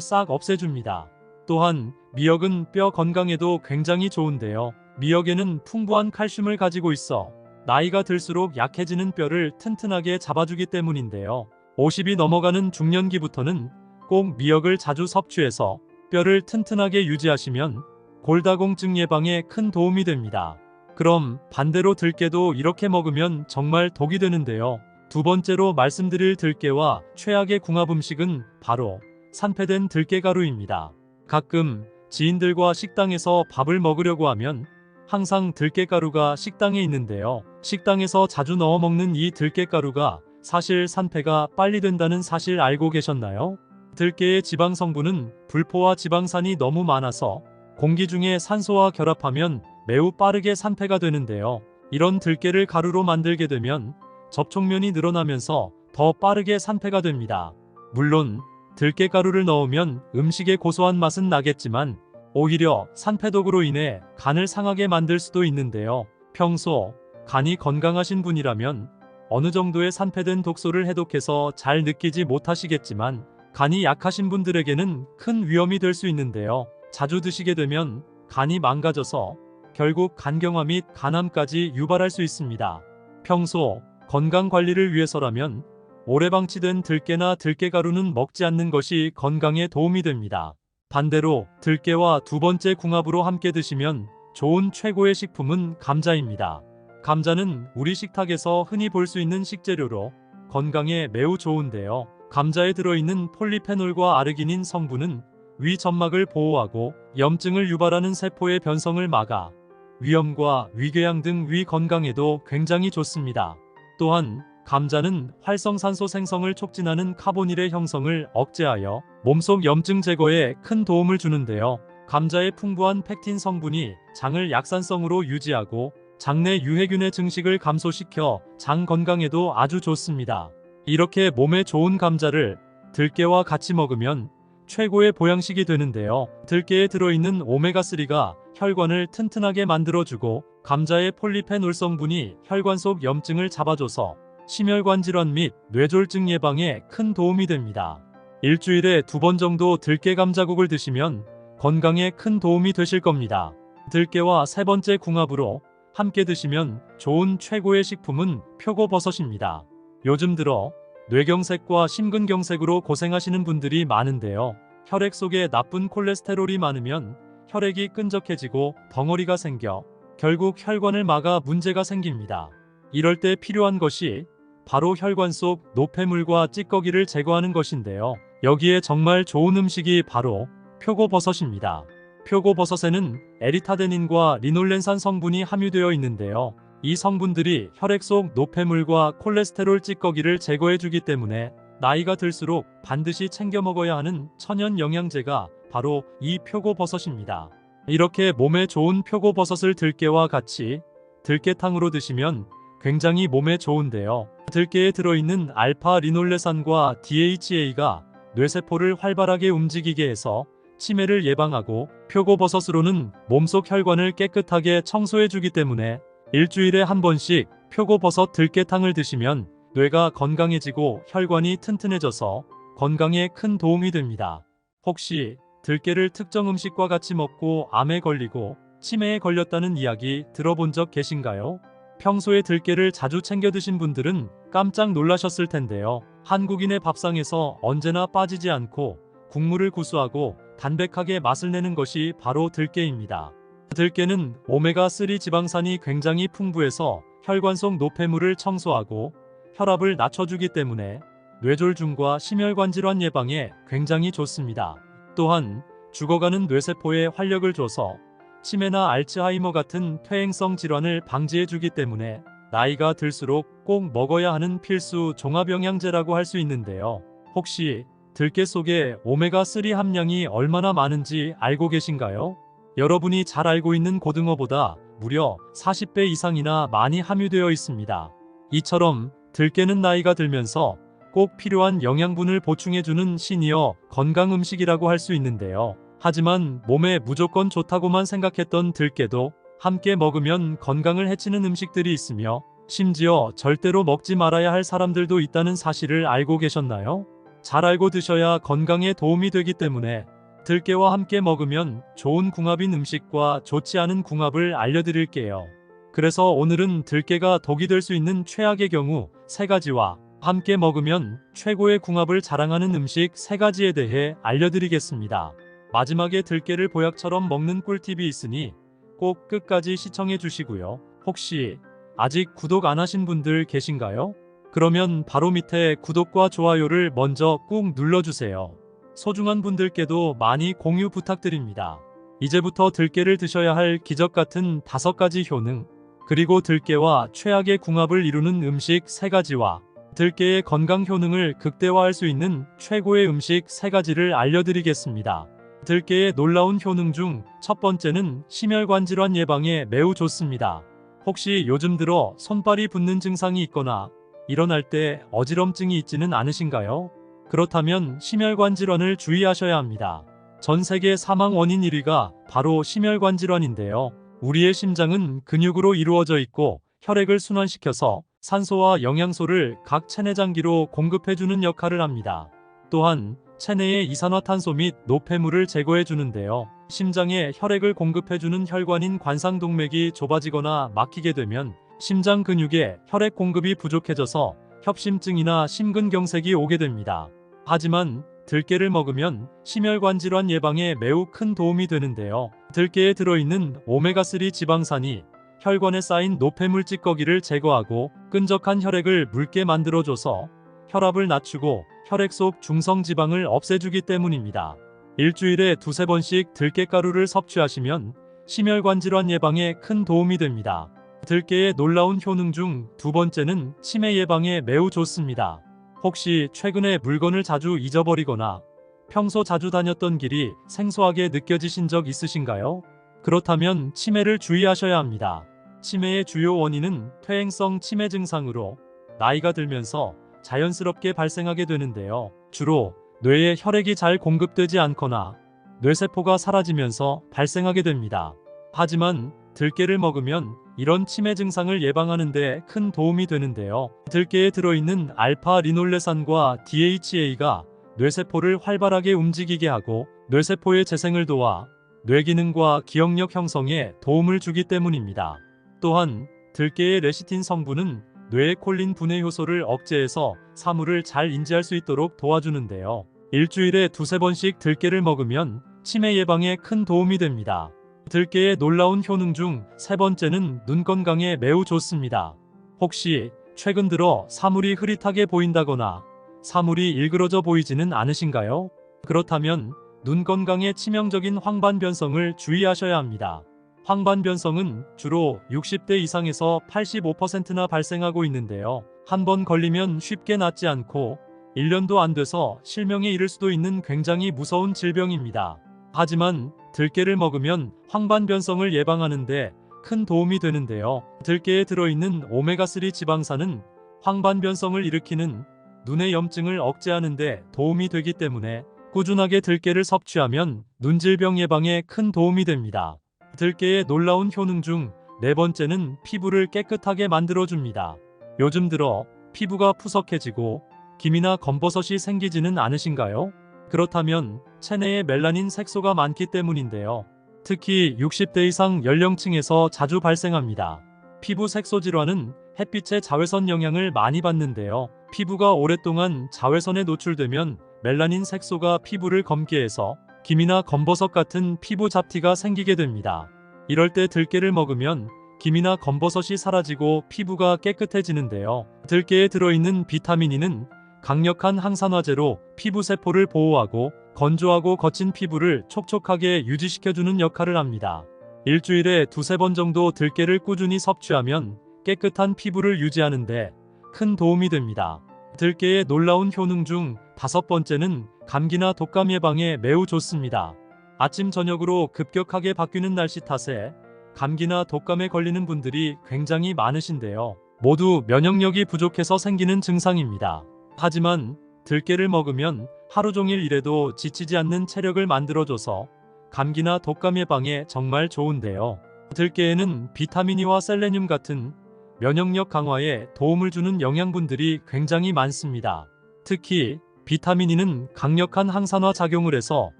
싹 없애줍니다. 또한 미역은 뼈 건강에도 굉장히 좋은데요. 미역에는 풍부한 칼슘을 가지고 있어 나이가 들수록 약해지는 뼈를 튼튼하게 잡아주기 때문인데요. 50이 넘어가는 중년기부터는 꼭 미역을 자주 섭취해서 뼈를 튼튼하게 유지하시면 골다공증 예방에 큰 도움이 됩니다. 그럼 반대로 들깨도 이렇게 먹으면 정말 독이 되는데요. 두 번째로 말씀드릴 들깨와 최악의 궁합 음식은 바로 산패된 들깨가루입니다. 가끔 지인들과 식당에서 밥을 먹으려고 하면 항상 들깨가루가 식당에 있는데요. 식당에서 자주 넣어 먹는 이 들깨가루가 사실 산패가 빨리 된다는 사실 알고 계셨나요? 들깨의 지방 성분은 불포화 지방산이 너무 많아서 공기 중에 산소와 결합하면 매우 빠르게 산패가 되는데요. 이런 들깨를 가루로 만들게 되면 접촉면이 늘어나면서 더 빠르게 산패가 됩니다. 물론 들깨가루를 넣으면 음식의 고소한 맛은 나겠지만 오히려 산패독으로 인해 간을 상하게 만들 수도 있는데요. 평소 간이 건강하신 분이라면 어느 정도의 산패된 독소를 해독해서 잘 느끼지 못하시겠지만 간이 약하신 분들에게는 큰 위험이 될 수 있는데요. 자주 드시게 되면 간이 망가져서 결국 간경화 및 간암까지 유발할 수 있습니다. 평소 건강 관리를 위해서라면 오래 방치된 들깨나 들깨가루는 먹지 않는 것이 건강에 도움이 됩니다. 반대로 들깨와 두 번째 궁합으로 함께 드시면 좋은 최고의 식품은 감자입니다. 감자는 우리 식탁에서 흔히 볼 수 있는 식재료로 건강에 매우 좋은데요. 감자에 들어있는 폴리페놀과 아르기닌 성분은 위 점막을 보호하고 염증을 유발하는 세포의 변성을 막아 위염과 위궤양 등 위 건강에도 굉장히 좋습니다. 또한 감자는 활성산소 생성을 촉진하는 카보닐의 형성을 억제하여 몸속 염증 제거에 큰 도움을 주는데요. 감자의 풍부한 팩틴 성분이 장을 약산성으로 유지하고 장내 유해균의 증식을 감소시켜 장 건강에도 아주 좋습니다. 이렇게 몸에 좋은 감자를 들깨와 같이 먹으면 최고의 보양식이 되는데요. 들깨에 들어있는 오메가3가 혈관을 튼튼하게 만들어주고 감자의 폴리페놀 성분이 혈관 속 염증을 잡아줘서 심혈관 질환 및 뇌졸중 예방에 큰 도움이 됩니다. 일주일에 2번 정도 들깨 감자국을 드시면 건강에 큰 도움이 되실 겁니다. 들깨와 세 번째 궁합으로 함께 드시면 좋은 최고의 식품은 표고버섯입니다. 요즘 들어 뇌경색과 심근경색으로 고생하시는 분들이 많은데요. 혈액 속에 나쁜 콜레스테롤이 많으면 혈액이 끈적해지고 덩어리가 생겨 결국 혈관을 막아 문제가 생깁니다. 이럴 때 필요한 것이 바로 혈관 속 노폐물과 찌꺼기를 제거하는 것인데요. 여기에 정말 좋은 음식이 바로 표고버섯입니다. 표고버섯에는 에리타데닌과 리놀렌산 성분이 함유되어 있는데요. 이 성분들이 혈액 속 노폐물과 콜레스테롤 찌꺼기를 제거해주기 때문에 나이가 들수록 반드시 챙겨 먹어야 하는 천연 영양제가 바로 이 표고버섯입니다. 이렇게 몸에 좋은 표고버섯을 들깨와 같이 들깨탕으로 드시면 굉장히 몸에 좋은데요. 들깨에 들어있는 알파 리놀레산과 DHA가 뇌세포를 활발하게 움직이게 해서 치매를 예방하고 표고버섯으로는 몸속 혈관을 깨끗하게 청소해주기 때문에 일주일에 한 번씩 표고버섯 들깨탕을 드시면 뇌가 건강해지고 혈관이 튼튼해져서 건강에 큰 도움이 됩니다. 혹시 들깨를 특정 음식과 같이 먹고 암에 걸리고 치매에 걸렸다는 이야기 들어본 적 계신가요? 평소에 들깨를 자주 챙겨 드신 분들은 깜짝 놀라셨을 텐데요. 한국인의 밥상에서 언제나 빠지지 않고 국물을 구수하고 담백하게 맛을 내는 것이 바로 들깨입니다. 들깨는 오메가3 지방산이 굉장히 풍부해서 혈관 속 노폐물을 청소하고 혈압을 낮춰주기 때문에 뇌졸중과 심혈관 질환 예방에 굉장히 좋습니다. 또한 죽어가는 뇌세포에 활력을 줘서 치매나 알츠하이머 같은 퇴행성 질환을 방지해주기 때문에 나이가 들수록 꼭 먹어야 하는 필수 종합영양제라고 할 수 있는데요. 혹시 들깨 속에 오메가3 함량이 얼마나 많은지 알고 계신가요? 여러분이 잘 알고 있는 고등어보다 무려 40배 이상이나 많이 함유되어 있습니다. 이처럼 들깨는 나이가 들면서 꼭 필요한 영양분을 보충해주는 시니어 건강 음식이라고 할 수 있는데요. 하지만 몸에 무조건 좋다고만 생각했던 들깨도 함께 먹으면 건강을 해치는 음식들이 있으며 심지어 절대로 먹지 말아야 할 사람들도 있다는 사실을 알고 계셨나요? 잘 알고 드셔야 건강에 도움이 되기 때문에 들깨와 함께 먹으면 좋은 궁합인 음식과 좋지 않은 궁합을 알려드릴게요. 그래서 오늘은 들깨가 독이 될 수 있는 최악의 경우 3가지와 함께 먹으면 최고의 궁합을 자랑하는 음식 3가지에 대해 알려드리겠습니다. 마지막에 들깨를 보약처럼 먹는 꿀팁이 있으니 꼭 끝까지 시청해 주시고요. 혹시 아직 구독 안 하신 분들 계신가요? 그러면 바로 밑에 구독과 좋아요를 먼저 꾹 눌러주세요. 소중한 분들께도 많이 공유 부탁드립니다. 이제부터 들깨를 드셔야 할 기적 같은 5가지 효능, 그리고 들깨와 최악의 궁합을 이루는 음식 3가지와 들깨의 건강 효능을 극대화할 수 있는 최고의 음식 3가지를 알려드리겠습니다. 들깨의 놀라운 효능 중 첫 번째는 심혈관 질환 예방에 매우 좋습니다. 혹시 요즘 들어 손발이 붓는 증상이 있거나 일어날 때 어지럼증이 있지는 않으신가요? 그렇다면 심혈관 질환을 주의하셔야 합니다. 전 세계 사망 원인 1위가 바로 심혈관 질환인데요. 우리의 심장은 근육으로 이루어져 있고 혈액을 순환시켜서 산소와 영양소를 각 체내장기로 공급해주는 역할을 합니다. 또한 체내의 이산화탄소 및 노폐물을 제거해 주는데요. 심장에 혈액을 공급해주는 혈관인 관상동맥이 좁아지거나 막히게 되면 심장 근육에 혈액 공급이 부족해져서 협심증이나 심근경색이 오게 됩니다. 하지만 들깨를 먹으면 심혈관 질환 예방에 매우 큰 도움이 되는데요. 들깨에 들어있는 오메가3 지방산이 혈관에 쌓인 노폐물 찌꺼기를 제거하고 끈적한 혈액을 묽게 만들어줘서 혈압을 낮추고 혈액 속 중성지방을 없애주기 때문입니다. 일주일에 2~3번씩 들깨가루를 섭취하시면 심혈관 질환 예방에 큰 도움이 됩니다. 들깨의 놀라운 효능 중 2번째는 치매 예방에 매우 좋습니다. 혹시 최근에 물건을 자주 잊어버리거나 평소 자주 다녔던 길이 생소하게 느껴지신 적 있으신가요? 그렇다면 치매를 주의하셔야 합니다. 치매의 주요 원인은 퇴행성 치매 증상으로 나이가 들면서 자연스럽게 발생하게 되는데요. 주로 뇌에 혈액이 잘 공급되지 않거나 뇌세포가 사라지면서 발생하게 됩니다. 하지만 들깨를 먹으면 이런 치매 증상을 예방하는 데 큰 도움이 되는데요. 들깨에 들어있는 알파 리놀레산과 DHA가 뇌세포를 활발하게 움직이게 하고 뇌세포의 재생을 도와 뇌기능과 기억력 형성에 도움을 주기 때문입니다. 또한 들깨의 레시틴 성분은 뇌의 콜린 분해 효소를 억제해서 사물을 잘 인지할 수 있도록 도와주는데요. 일주일에 2~3번씩 들깨를 먹으면 치매 예방에 큰 도움이 됩니다. 들깨의 놀라운 효능 중 3번째는 눈 건강에 매우 좋습니다. 혹시 최근 들어 사물이 흐릿하게 보인다거나 사물이 일그러져 보이지는 않으신가요? 그렇다면 눈 건강에 치명적인 황반변성을 주의하셔야 합니다. 황반변성은 주로 60대 이상에서 85%나 발생하고 있는데요. 한 번 걸리면 쉽게 낫지 않고 1년도 안 돼서 실명에 이를 수도 있는 굉장히 무서운 질병입니다. 하지만 들깨를 먹으면 황반변성을 예방하는데 큰 도움이 되는데요. 들깨에 들어있는 오메가3 지방산은 황반변성을 일으키는 눈의 염증을 억제하는 데 도움이 되기 때문에 꾸준하게 들깨를 섭취하면 눈질병 예방에 큰 도움이 됩니다. 들깨의 놀라운 효능 중 네 번째는 피부를 깨끗하게 만들어줍니다. 요즘 들어 피부가 푸석해지고 기미나 검버섯이 생기지는 않으신가요? 그렇다면 체내에 멜라닌 색소가 많기 때문인데요. 특히 60대 이상 연령층에서 자주 발생합니다. 피부 색소 질환은 햇빛의 자외선 영향을 많이 받는데요. 피부가 오랫동안 자외선에 노출되면 멜라닌 색소가 피부를 검게 해서 기미나 검버섯 같은 피부 잡티가 생기게 됩니다. 이럴 때 들깨를 먹으면 기미나 검버섯이 사라지고 피부가 깨끗해지는데요. 들깨에 들어있는 비타민 E는 강력한 항산화제로 피부 세포를 보호하고 건조하고 거친 피부를 촉촉하게 유지시켜주는 역할을 합니다. 일주일에 두세 번 정도 들깨를 꾸준히 섭취하면 깨끗한 피부를 유지하는데 큰 도움이 됩니다. 들깨의 놀라운 효능 중 다섯 번째는 감기나 독감 예방에 매우 좋습니다. 아침 저녁으로 급격하게 바뀌는 날씨 탓에 감기나 독감에 걸리는 분들이 굉장히 많으신데요. 모두 면역력이 부족해서 생기는 증상입니다. 하지만 들깨를 먹으면 하루 종일 일해도 지치지 않는 체력을 만들어줘서 감기나 독감 예방에 정말 좋은데요. 들깨에는 비타민 E와 셀레늄 같은 면역력 강화에 도움을 주는 영양분들이 굉장히 많습니다. 특히 비타민 E는 강력한 항산화 작용을 해서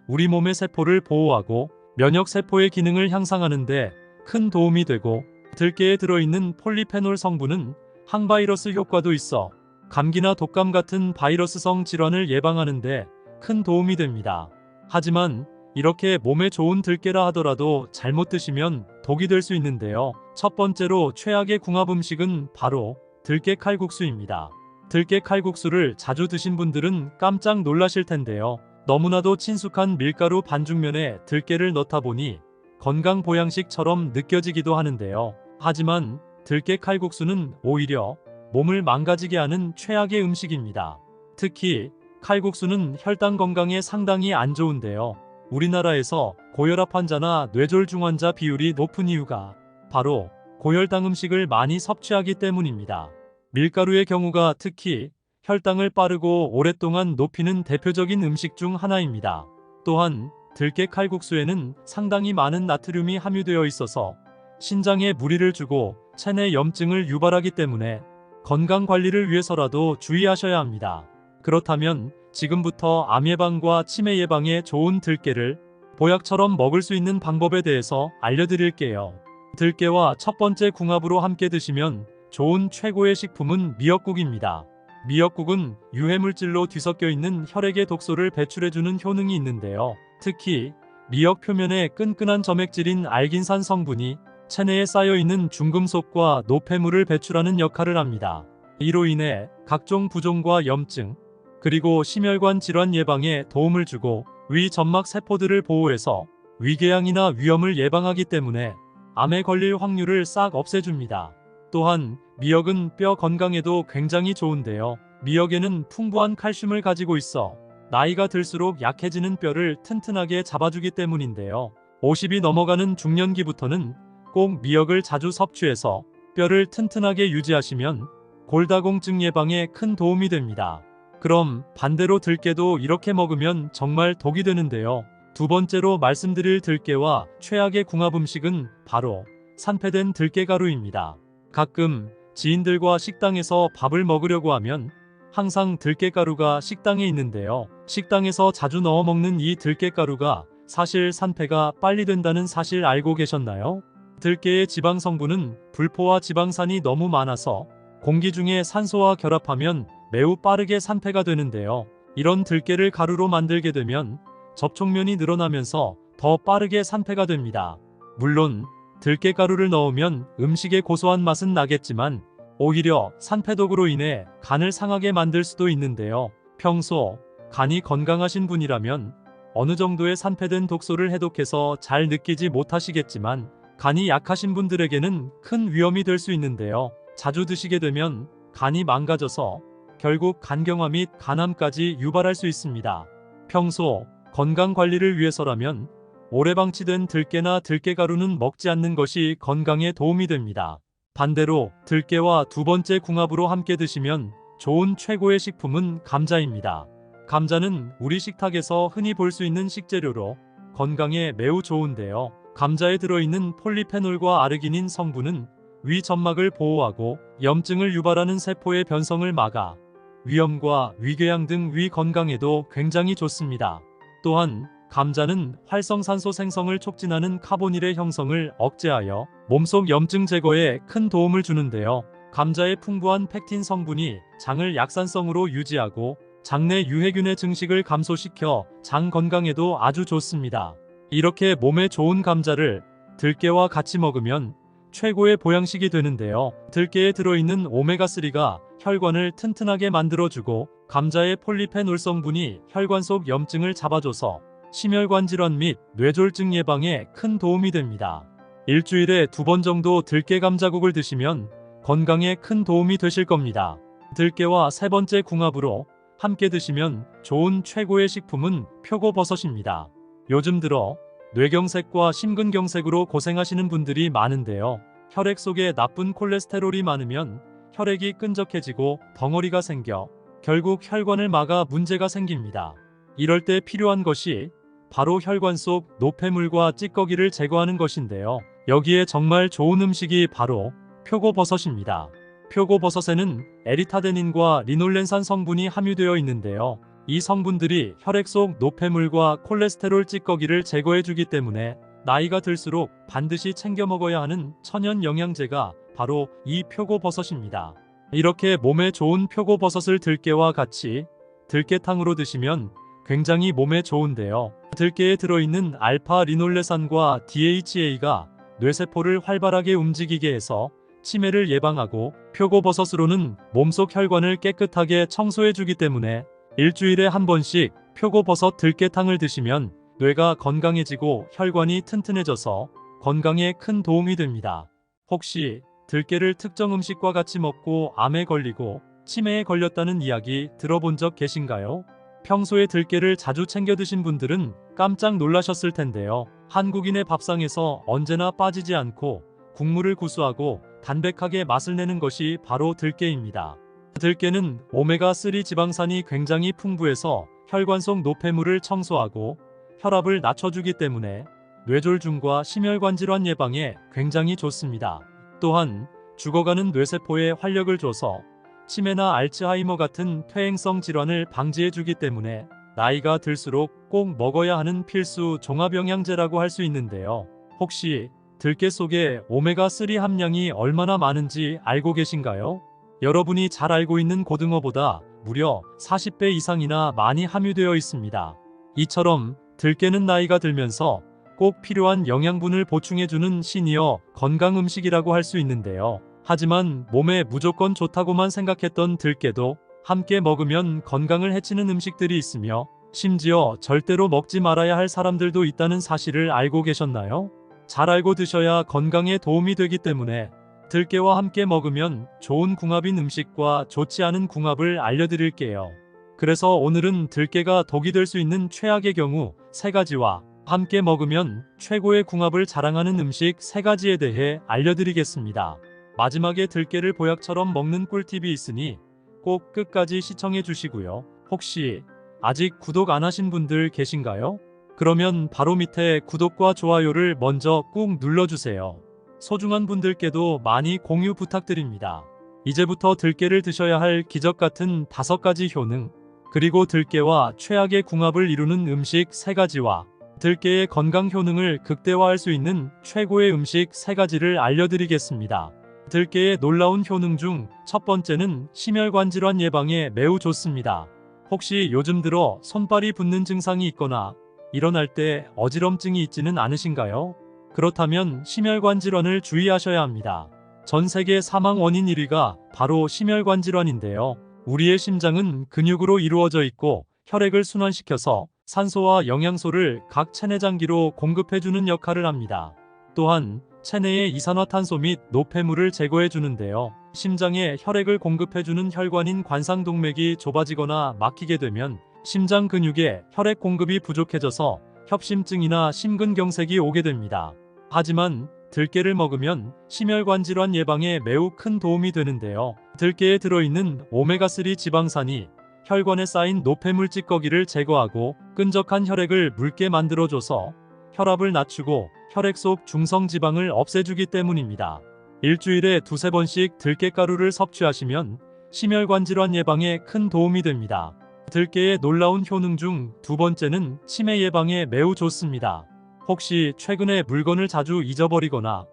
우리 몸의 세포를 보호하고 면역세포의 기능을 향상하는 데 큰 도움이 되고, 들깨에 들어있는 폴리페놀 성분은 항바이러스 효과도 있어 감기나 독감 같은 바이러스성 질환을 예방하는 데 큰 도움이 됩니다. 하지만 이렇게 몸에 좋은 들깨라 하더라도 잘못 드시면 독이 될 수 있는데요. 첫 번째로 최악의 궁합 음식은 바로 들깨 칼국수입니다. 들깨 칼국수를 자주 드신 분들은 깜짝 놀라실 텐데요. 너무나도 친숙한 밀가루 반죽면에 들깨를 넣다 보니 건강 보양식처럼 느껴지기도 하는데요. 하지만 들깨 칼국수는 오히려 몸을 망가지게 하는 최악의 음식입니다. 특히 칼국수는 혈당 건강에 상당히 안 좋은데요. 우리나라에서 고혈압 환자나 뇌졸중 환자 비율이 높은 이유가 바로 고혈당 음식을 많이 섭취하기 때문입니다. 밀가루의 경우가 특히 혈당을 빠르고 오랫동안 높이는 대표적인 음식 중 하나입니다. 또한 들깨 칼국수에는 상당히 많은 나트륨이 함유되어 있어서 신장에 무리를 주고 체내 염증을 유발하기 때문에 건강 관리를 위해서라도 주의하셔야 합니다. 그렇다면 지금부터 암 예방과 치매 예방에 좋은 들깨를 보약처럼 먹을 수 있는 방법에 대해서 알려드릴게요. 들깨와 첫 번째 궁합으로 함께 드시면 좋은 최고의 식품은 미역국입니다. 미역국은 유해물질로 뒤섞여 있는 혈액의 독소를 배출해주는 효능이 있는데요. 특히 미역 표면에 끈끈한 점액질인 알긴산 성분이 체내에 쌓여있는 중금속과 노폐물을 배출하는 역할을 합니다. 이로 인해 각종 부종과 염증, 그리고 심혈관 질환 예방에 도움을 주고 위 점막 세포들을 보호해서 위궤양이나 위염을 예방하기 때문에 암에 걸릴 확률을 싹 없애줍니다. 또한 미역은 뼈 건강에도 굉장히 좋은데요. 미역에는 풍부한 칼슘을 가지고 있어 나이가 들수록 약해지는 뼈를 튼튼하게 잡아주기 때문인데요. 50이 넘어가는 중년기부터는 꼭 미역을 자주 섭취해서 뼈를 튼튼하게 유지하시면 골다공증 예방에 큰 도움이 됩니다. 그럼 반대로 들깨도 이렇게 먹으면 정말 독이 되는데요. 두 번째로 말씀드릴 들깨와 최악의 궁합 음식은 바로 산패된 들깨가루입니다. 가끔 지인들과 식당에서 밥을 먹으려고 하면 항상 들깨가루가 식당에 있는데요. 식당에서 자주 넣어 먹는 이 들깨가루가 사실 산패가 빨리 된다는 사실 알고 계셨나요? 들깨의 지방 성분은 불포화 지방산이 너무 많아서 공기 중에 산소와 결합하면 매우 빠르게 산패가 되는데요. 이런 들깨를 가루로 만들게 되면 접촉면이 늘어나면서 더 빠르게 산패가 됩니다. 물론 들깨가루를 넣으면 음식의 고소한 맛은 나겠지만 오히려 산패독으로 인해 간을 상하게 만들 수도 있는데요. 평소 간이 건강하신 분이라면 어느 정도의 산패된 독소를 해독해서 잘 느끼지 못하시겠지만 간이 약하신 분들에게는 큰 위험이 될 수 있는데요. 자주 드시게 되면 간이 망가져서 결국 간경화 및 간암까지 유발할 수 있습니다. 평소 건강 관리를 위해서라면 오래 방치된 들깨나 들깨가루는 먹지 않는 것이 건강에 도움이 됩니다. 반대로 들깨와 두 번째 궁합으로 함께 드시면 좋은 최고의 식품은 감자입니다. 감자는 우리 식탁에서 흔히 볼 수 있는 식재료로 건강에 매우 좋은데요. 감자에 들어있는 폴리페놀과 아르기닌 성분은 위 점막을 보호하고 염증을 유발하는 세포의 변성을 막아 위염과 위궤양 등 위 건강에도 굉장히 좋습니다. 또한 감자는 활성산소 생성을 촉진하는 카보닐의 형성을 억제하여 몸속 염증 제거에 큰 도움을 주는데요. 감자의 풍부한 펙틴 성분이 장을 약산성으로 유지하고 장내 유해균의 증식을 감소시켜 장 건강에도 아주 좋습니다. 이렇게 몸에 좋은 감자를 들깨와 같이 먹으면 최고의 보양식이 되는데요. 들깨에 들어있는 오메가3가 혈관을 튼튼하게 만들어주고 감자의 폴리페놀 성분이 혈관 속 염증을 잡아줘서 심혈관 질환 및 뇌졸중 예방에 큰 도움이 됩니다. 일주일에 2번 정도 들깨 감자국을 드시면 건강에 큰 도움이 되실 겁니다. 들깨와 세 번째 궁합으로 함께 드시면 좋은 최고의 식품은 표고버섯입니다. 요즘 들어 뇌경색과 심근경색으로 고생하시는 분들이 많은데요. 혈액 속에 나쁜 콜레스테롤이 많으면 혈액이 끈적해지고 덩어리가 생겨 결국 혈관을 막아 문제가 생깁니다. 이럴 때 필요한 것이 바로 혈관 속 노폐물과 찌꺼기를 제거하는 것인데요. 여기에 정말 좋은 음식이 바로 표고버섯입니다. 표고버섯에는 에리타데닌과 리놀렌산 성분이 함유되어 있는데요. 이 성분들이 혈액 속 노폐물과 콜레스테롤 찌꺼기를 제거해주기 때문에 나이가 들수록 반드시 챙겨 먹어야 하는 천연 영양제가 바로 이 표고버섯입니다. 이렇게 몸에 좋은 표고버섯을 들깨와 같이 들깨탕으로 드시면 굉장히 몸에 좋은데요. 들깨에 들어있는 알파 리놀레산과 DHA가 뇌세포를 활발하게 움직이게 해서 치매를 예방하고 표고버섯으로는 몸속 혈관을 깨끗하게 청소해주기 때문에 일주일에 한 번씩 표고버섯 들깨탕을 드시면 뇌가 건강해지고 혈관이 튼튼해져서 건강에 큰 도움이 됩니다. 혹시 들깨를 특정 음식과 같이 먹고 암에 걸리고 치매에 걸렸다는 이야기 들어본 적 계신가요? 평소에 들깨를 자주 챙겨 드신 분들은 깜짝 놀라셨을 텐데요. 한국인의 밥상에서 언제나 빠지지 않고 국물을 구수하고 담백하게 맛을 내는 것이 바로 들깨입니다. 들깨는 오메가3 지방산이 굉장히 풍부해서 혈관 속 노폐물을 청소하고 혈압을 낮춰주기 때문에 뇌졸중과 심혈관 질환 예방에 굉장히 좋습니다. 또한 죽어가는 뇌세포에 활력을 줘서 치매나 알츠하이머 같은 퇴행성 질환을 방지해주기 때문에 나이가 들수록 꼭 먹어야 하는 필수 종합영양제라고 할 수 있는데요. 혹시 들깨 속에 오메가3 함량이 얼마나 많은지 알고 계신가요? 여러분이 잘 알고 있는 고등어보다 무려 40배 이상이나 많이 함유되어 있습니다. 이처럼 들깨는 나이가 들면서 꼭 필요한 영양분을 보충해주는 시니어 건강 음식이라고 할 수 있는데요. 하지만 몸에 무조건 좋다고만 생각했던 들깨도 함께 먹으면 건강을 해치는 음식들이 있으며 심지어 절대로 먹지 말아야 할 사람들도 있다는 사실을 알고 계셨나요? 잘 알고 드셔야 건강에 도움이 되기 때문에 들깨와 함께 먹으면 좋은 궁합인 음식과 좋지 않은 궁합을 알려드릴게요. 그래서 오늘은 들깨가 독이 될 수 있는 최악의 경우 3가지와 함께 먹으면 최고의 궁합을 자랑하는 음식 3가지에 대해 알려드리겠습니다. 마지막에 들깨를 보약처럼 먹는 꿀팁이 있으니 꼭 끝까지 시청해 주시고요. 혹시 아직 구독 안 하신 분들 계신가요? 그러면 바로 밑에 구독과 좋아요를 먼저 꾹 눌러주세요. 소중한 분들께도 많이 공유 부탁드립니다. 이제부터 들깨를 드셔야 할 기적 같은 5가지 효능, 그리고 들깨와 최악의 궁합을 이루는 음식 3가지와 들깨의 건강 효능을 극대화할 수 있는 최고의 음식 3가지를 알려드리겠습니다. 들깨의 놀라운 효능 중 첫 번째는 심혈관 질환 예방에 매우 좋습니다. 혹시 요즘 들어 손발이 붓는 증상이 있거나 일어날 때 어지럼증이 있지는 않으신가요? 그렇다면 심혈관 질환을 주의하셔야 합니다. 전 세계 사망 원인 1위가 바로 심혈관 질환인데요. 우리의 심장은 근육으로 이루어져 있고 혈액을 순환시켜서 산소와 영양소를 각 체내장기로 공급해주는 역할을 합니다. 또한 체내의 이산화탄소 및 노폐물을 제거해 주는데요. 심장에 혈액을 공급해주는 혈관인 관상동맥이 좁아지거나 막히게 되면 심장 근육에 혈액 공급이 부족해져서 협심증이나 심근경색이 오게 됩니다. 하지만 들깨를 먹으면 심혈관 질환 예방에 매우 큰 도움이 되는데요. 들깨에 들어있는 오메가3 지방산이 혈관에 쌓인 노폐물 찌꺼기를 제거하고 끈적한 혈액을 묽게 만들어줘서 혈압을 낮추고 혈액 속 중성지방을 없애주기 때문입니다. 일주일에 두세 번씩 들깨가루를 섭취하시면 심혈관 질환 예방에 큰 도움이 됩니다. 들깨의 놀라운 효능 중 두 번째는 치매 예방에 매우 좋습니다. 혹시 최근에 물건을 자주 잊어버리거나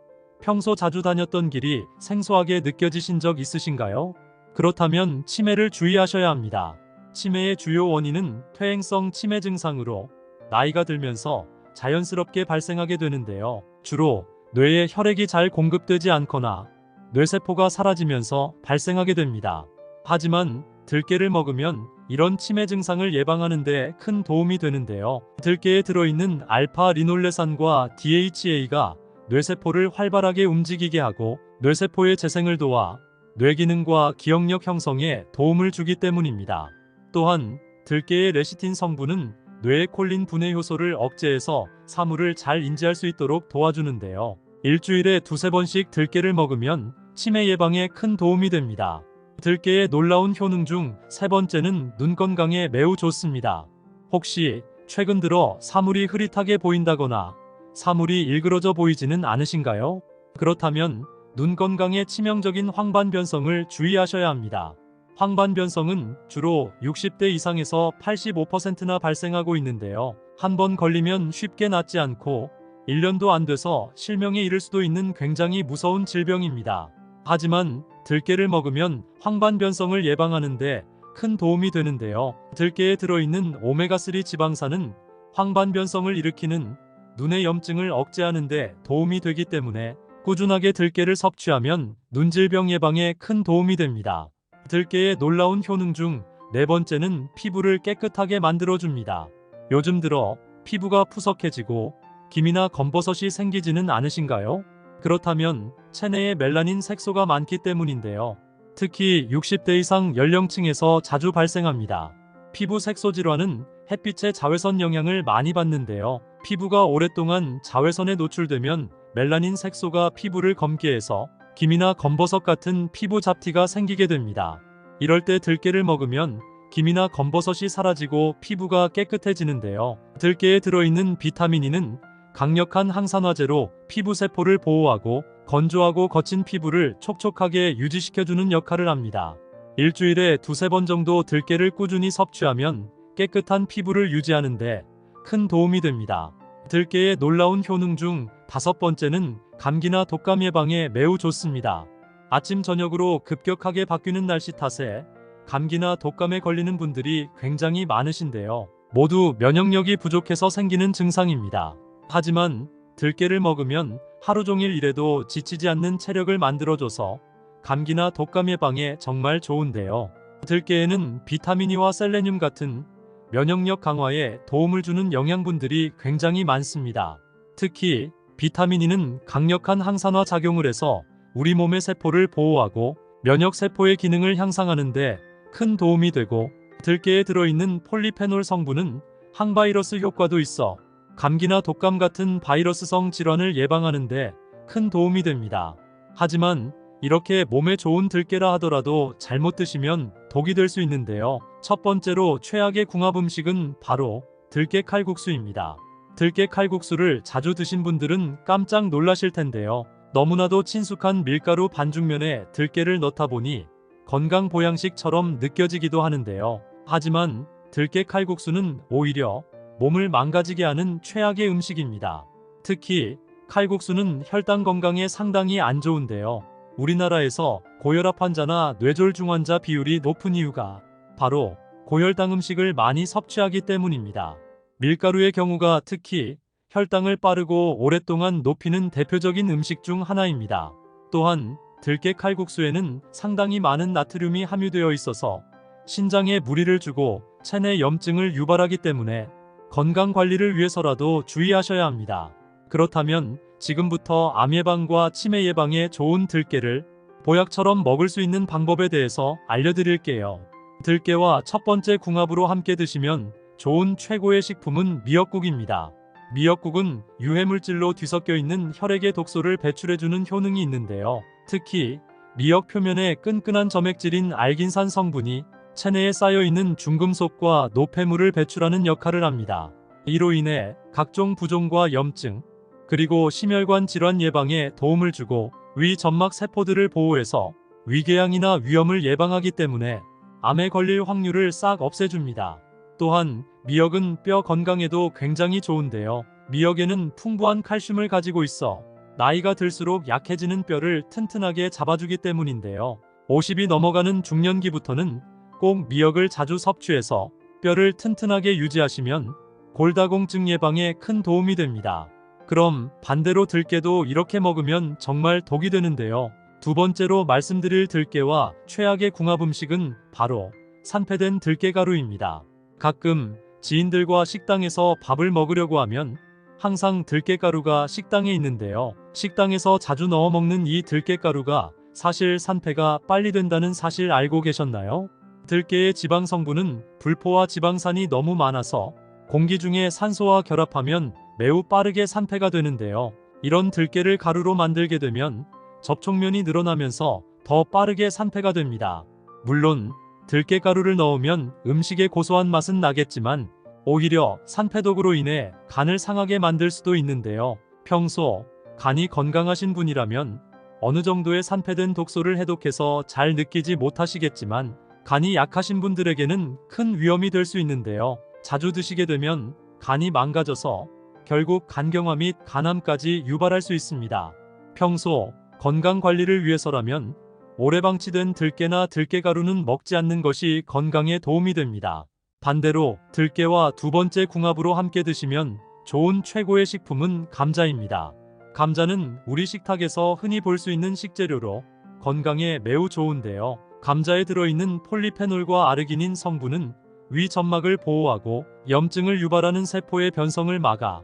평소 자주 다녔던 길이 생소하게 느껴지신 적 있으신가요? 그렇다면 치매를 주의하셔야 합니다. 치매의 주요 원인은 퇴행성 치매 증상으로 나이가 들면서 자연스럽게 발생하게 되는데요. 주로 뇌에 혈액이 잘 공급되지 않거나 뇌세포가 사라지면서 발생하게 됩니다. 하지만 들깨를 먹으면 이런 치매 증상을 예방하는 데 큰 도움이 되는데요. 들깨에 들어있는 알파 리놀레산과 DHA가 뇌세포를 활발하게 움직이게 하고 뇌세포의 재생을 도와 뇌기능과 기억력 형성에 도움을 주기 때문입니다. 또한 들깨의 레시틴 성분은 뇌의 콜린 분해 효소를 억제해서 사물을 잘 인지할 수 있도록 도와주는데요. 일주일에 두세 번씩 들깨를 먹으면 치매 예방에 큰 도움이 됩니다. 들깨의 놀라운 효능 중 세 번째는 눈 건강에 매우 좋습니다. 혹시 최근 들어 사물이 흐릿하게 보인다거나 사물이 일그러져 보이지는 않으신가요? 그렇다면 눈 건강에 치명적인 황반변성을 주의하셔야 합니다. 황반변성은 주로 60대 이상에서 85%나 발생하고 있는데요. 한 번 걸리면 쉽게 낫지 않고 1년도 안 돼서 실명에 이를 수도 있는 굉장히 무서운 질병입니다. 하지만 들깨를 먹으면 황반변성을 예방하는데 큰 도움이 되는데요. 들깨에 들어있는 오메가3 지방산은 황반변성을 일으키는 눈의 염증을 억제하는 데 도움이 되기 때문에 꾸준하게 들깨를 섭취하면 눈질병 예방에 큰 도움이 됩니다. 들깨의 놀라운 효능 중 네 번째는 피부를 깨끗하게 만들어줍니다. 요즘 들어 피부가 푸석해지고 기미나 검버섯이 생기지는 않으신가요? 그렇다면 체내에 멜라닌 색소가 많기 때문인데요. 특히 60대 이상 연령층에서 자주 발생합니다. 피부 색소 질환은 햇빛의 자외선 영향을 많이 받는데요. 피부가 오랫동안 자외선에 노출되면 멜라닌 색소가 피부를 검게 해서 기미나 검버섯 같은 피부 잡티가 생기게 됩니다. 이럴 때 들깨를 먹으면 기미나 검버섯이 사라지고 피부가 깨끗해지는데요. 들깨에 들어있는 비타민 E는 강력한 항산화제로 피부 세포를 보호하고 건조하고 거친 피부를 촉촉하게 유지시켜주는 역할을 합니다. 일주일에 두세 번 정도 들깨를 꾸준히 섭취하면 깨끗한 피부를 유지하는데 큰 도움이 됩니다. 들깨의 놀라운 효능 중 다섯 번째는 감기나 독감 예방에 매우 좋습니다. 아침 저녁으로 급격하게 바뀌는 날씨 탓에 감기나 독감에 걸리는 분들이 굉장히 많으신데요. 모두 면역력이 부족해서 생기는 증상입니다. 하지만 들깨를 먹으면 하루 종일 일해도 지치지 않는 체력을 만들어줘서 감기나 독감 예방에 정말 좋은데요. 들깨에는 비타민 E와 셀레늄 같은 면역력 강화에 도움을 주는 영양분들이 굉장히 많습니다. 특히 비타민 E는 강력한 항산화 작용을 해서 우리 몸의 세포를 보호하고 면역세포의 기능을 향상하는 데 큰 도움이 되고, 들깨에 들어있는 폴리페놀 성분은 항바이러스 효과도 있어 감기나 독감 같은 바이러스성 질환을 예방하는 데 큰 도움이 됩니다. 하지만 이렇게 몸에 좋은 들깨라 하더라도 잘못 드시면 독이 될 수 있는데요. 첫 번째로 최악의 궁합 음식은 바로 들깨 칼국수입니다. 들깨 칼국수를 자주 드신 분들은 깜짝 놀라실 텐데요. 너무나도 친숙한 밀가루 반죽면에 들깨를 넣다 보니 건강 보양식처럼 느껴지기도 하는데요. 하지만 들깨 칼국수는 오히려 몸을 망가지게 하는 최악의 음식입니다. 특히 칼국수는 혈당 건강에 상당히 안 좋은데요. 우리나라에서 고혈압 환자나 뇌졸중 환자 비율이 높은 이유가 바로 고혈당 음식을 많이 섭취하기 때문입니다. 밀가루의 경우가 특히 혈당을 빠르고 오랫동안 높이는 대표적인 음식 중 하나입니다. 또한 들깨 칼국수에는 상당히 많은 나트륨이 함유되어 있어서 신장에 무리를 주고 체내 염증을 유발하기 때문에 건강 관리를 위해서라도 주의하셔야 합니다. 그렇다면 지금부터 암 예방과 치매 예방에 좋은 들깨를 보약처럼 먹을 수 있는 방법에 대해서 알려드릴게요. 들깨와 첫 번째 궁합으로 함께 드시면 좋은 최고의 식품은 미역국입니다. 미역국은 유해물질로 뒤섞여 있는 혈액의 독소를 배출해주는 효능이 있는데요. 특히 미역 표면에 끈끈한 점액질인 알긴산 성분이 체내에 쌓여있는 중금속과 노폐물을 배출하는 역할을 합니다. 이로 인해 각종 부종과 염증, 그리고 심혈관 질환 예방에 도움을 주고 위 점막 세포들을 보호해서 위궤양이나 위염을 예방하기 때문에 암에 걸릴 확률을 싹 없애줍니다. 또한 미역은 뼈 건강에도 굉장히 좋은데요. 미역에는 풍부한 칼슘을 가지고 있어 나이가 들수록 약해지는 뼈를 튼튼하게 잡아주기 때문인데요. 50이 넘어가는 중년기부터는 꼭 미역을 자주 섭취해서 뼈를 튼튼하게 유지하시면 골다공증 예방에 큰 도움이 됩니다. 그럼 반대로 들깨도 이렇게 먹으면 정말 독이 되는데요. 두 번째로 말씀드릴 들깨와 최악의 궁합 음식은 바로 산패된 들깨가루입니다. 가끔 지인들과 식당에서 밥을 먹으려고 하면 항상 들깨가루가 식당에 있는데요. 식당에서 자주 넣어 먹는 이 들깨가루가 사실 산패가 빨리 된다는 사실 알고 계셨나요? 들깨의 지방 성분은 불포화 지방산이 너무 많아서 공기 중에 산소와 결합하면 매우 빠르게 산패가 되는데요. 이런 들깨를 가루로 만들게 되면 접촉면이 늘어나면서 더 빠르게 산패가 됩니다. 물론 들깨가루를 넣으면 음식의 고소한 맛은 나겠지만 오히려 산패독으로 인해 간을 상하게 만들 수도 있는데요. 평소 간이 건강하신 분이라면 어느 정도의 산패된 독소를 해독해서 잘 느끼지 못하시겠지만 간이 약하신 분들에게는 큰 위험이 될 수 있는데요. 자주 드시게 되면 간이 망가져서 결국 간경화 및 간암까지 유발할 수 있습니다. 평소 건강 관리를 위해서라면 오래 방치된 들깨나 들깨가루는 먹지 않는 것이 건강에 도움이 됩니다. 반대로 들깨와 두 번째 궁합으로 함께 드시면 좋은 최고의 식품은 감자입니다. 감자는 우리 식탁에서 흔히 볼 수 있는 식재료로 건강에 매우 좋은데요. 감자에 들어있는 폴리페놀과 아르기닌 성분은 위 점막을 보호하고 염증을 유발하는 세포의 변성을 막아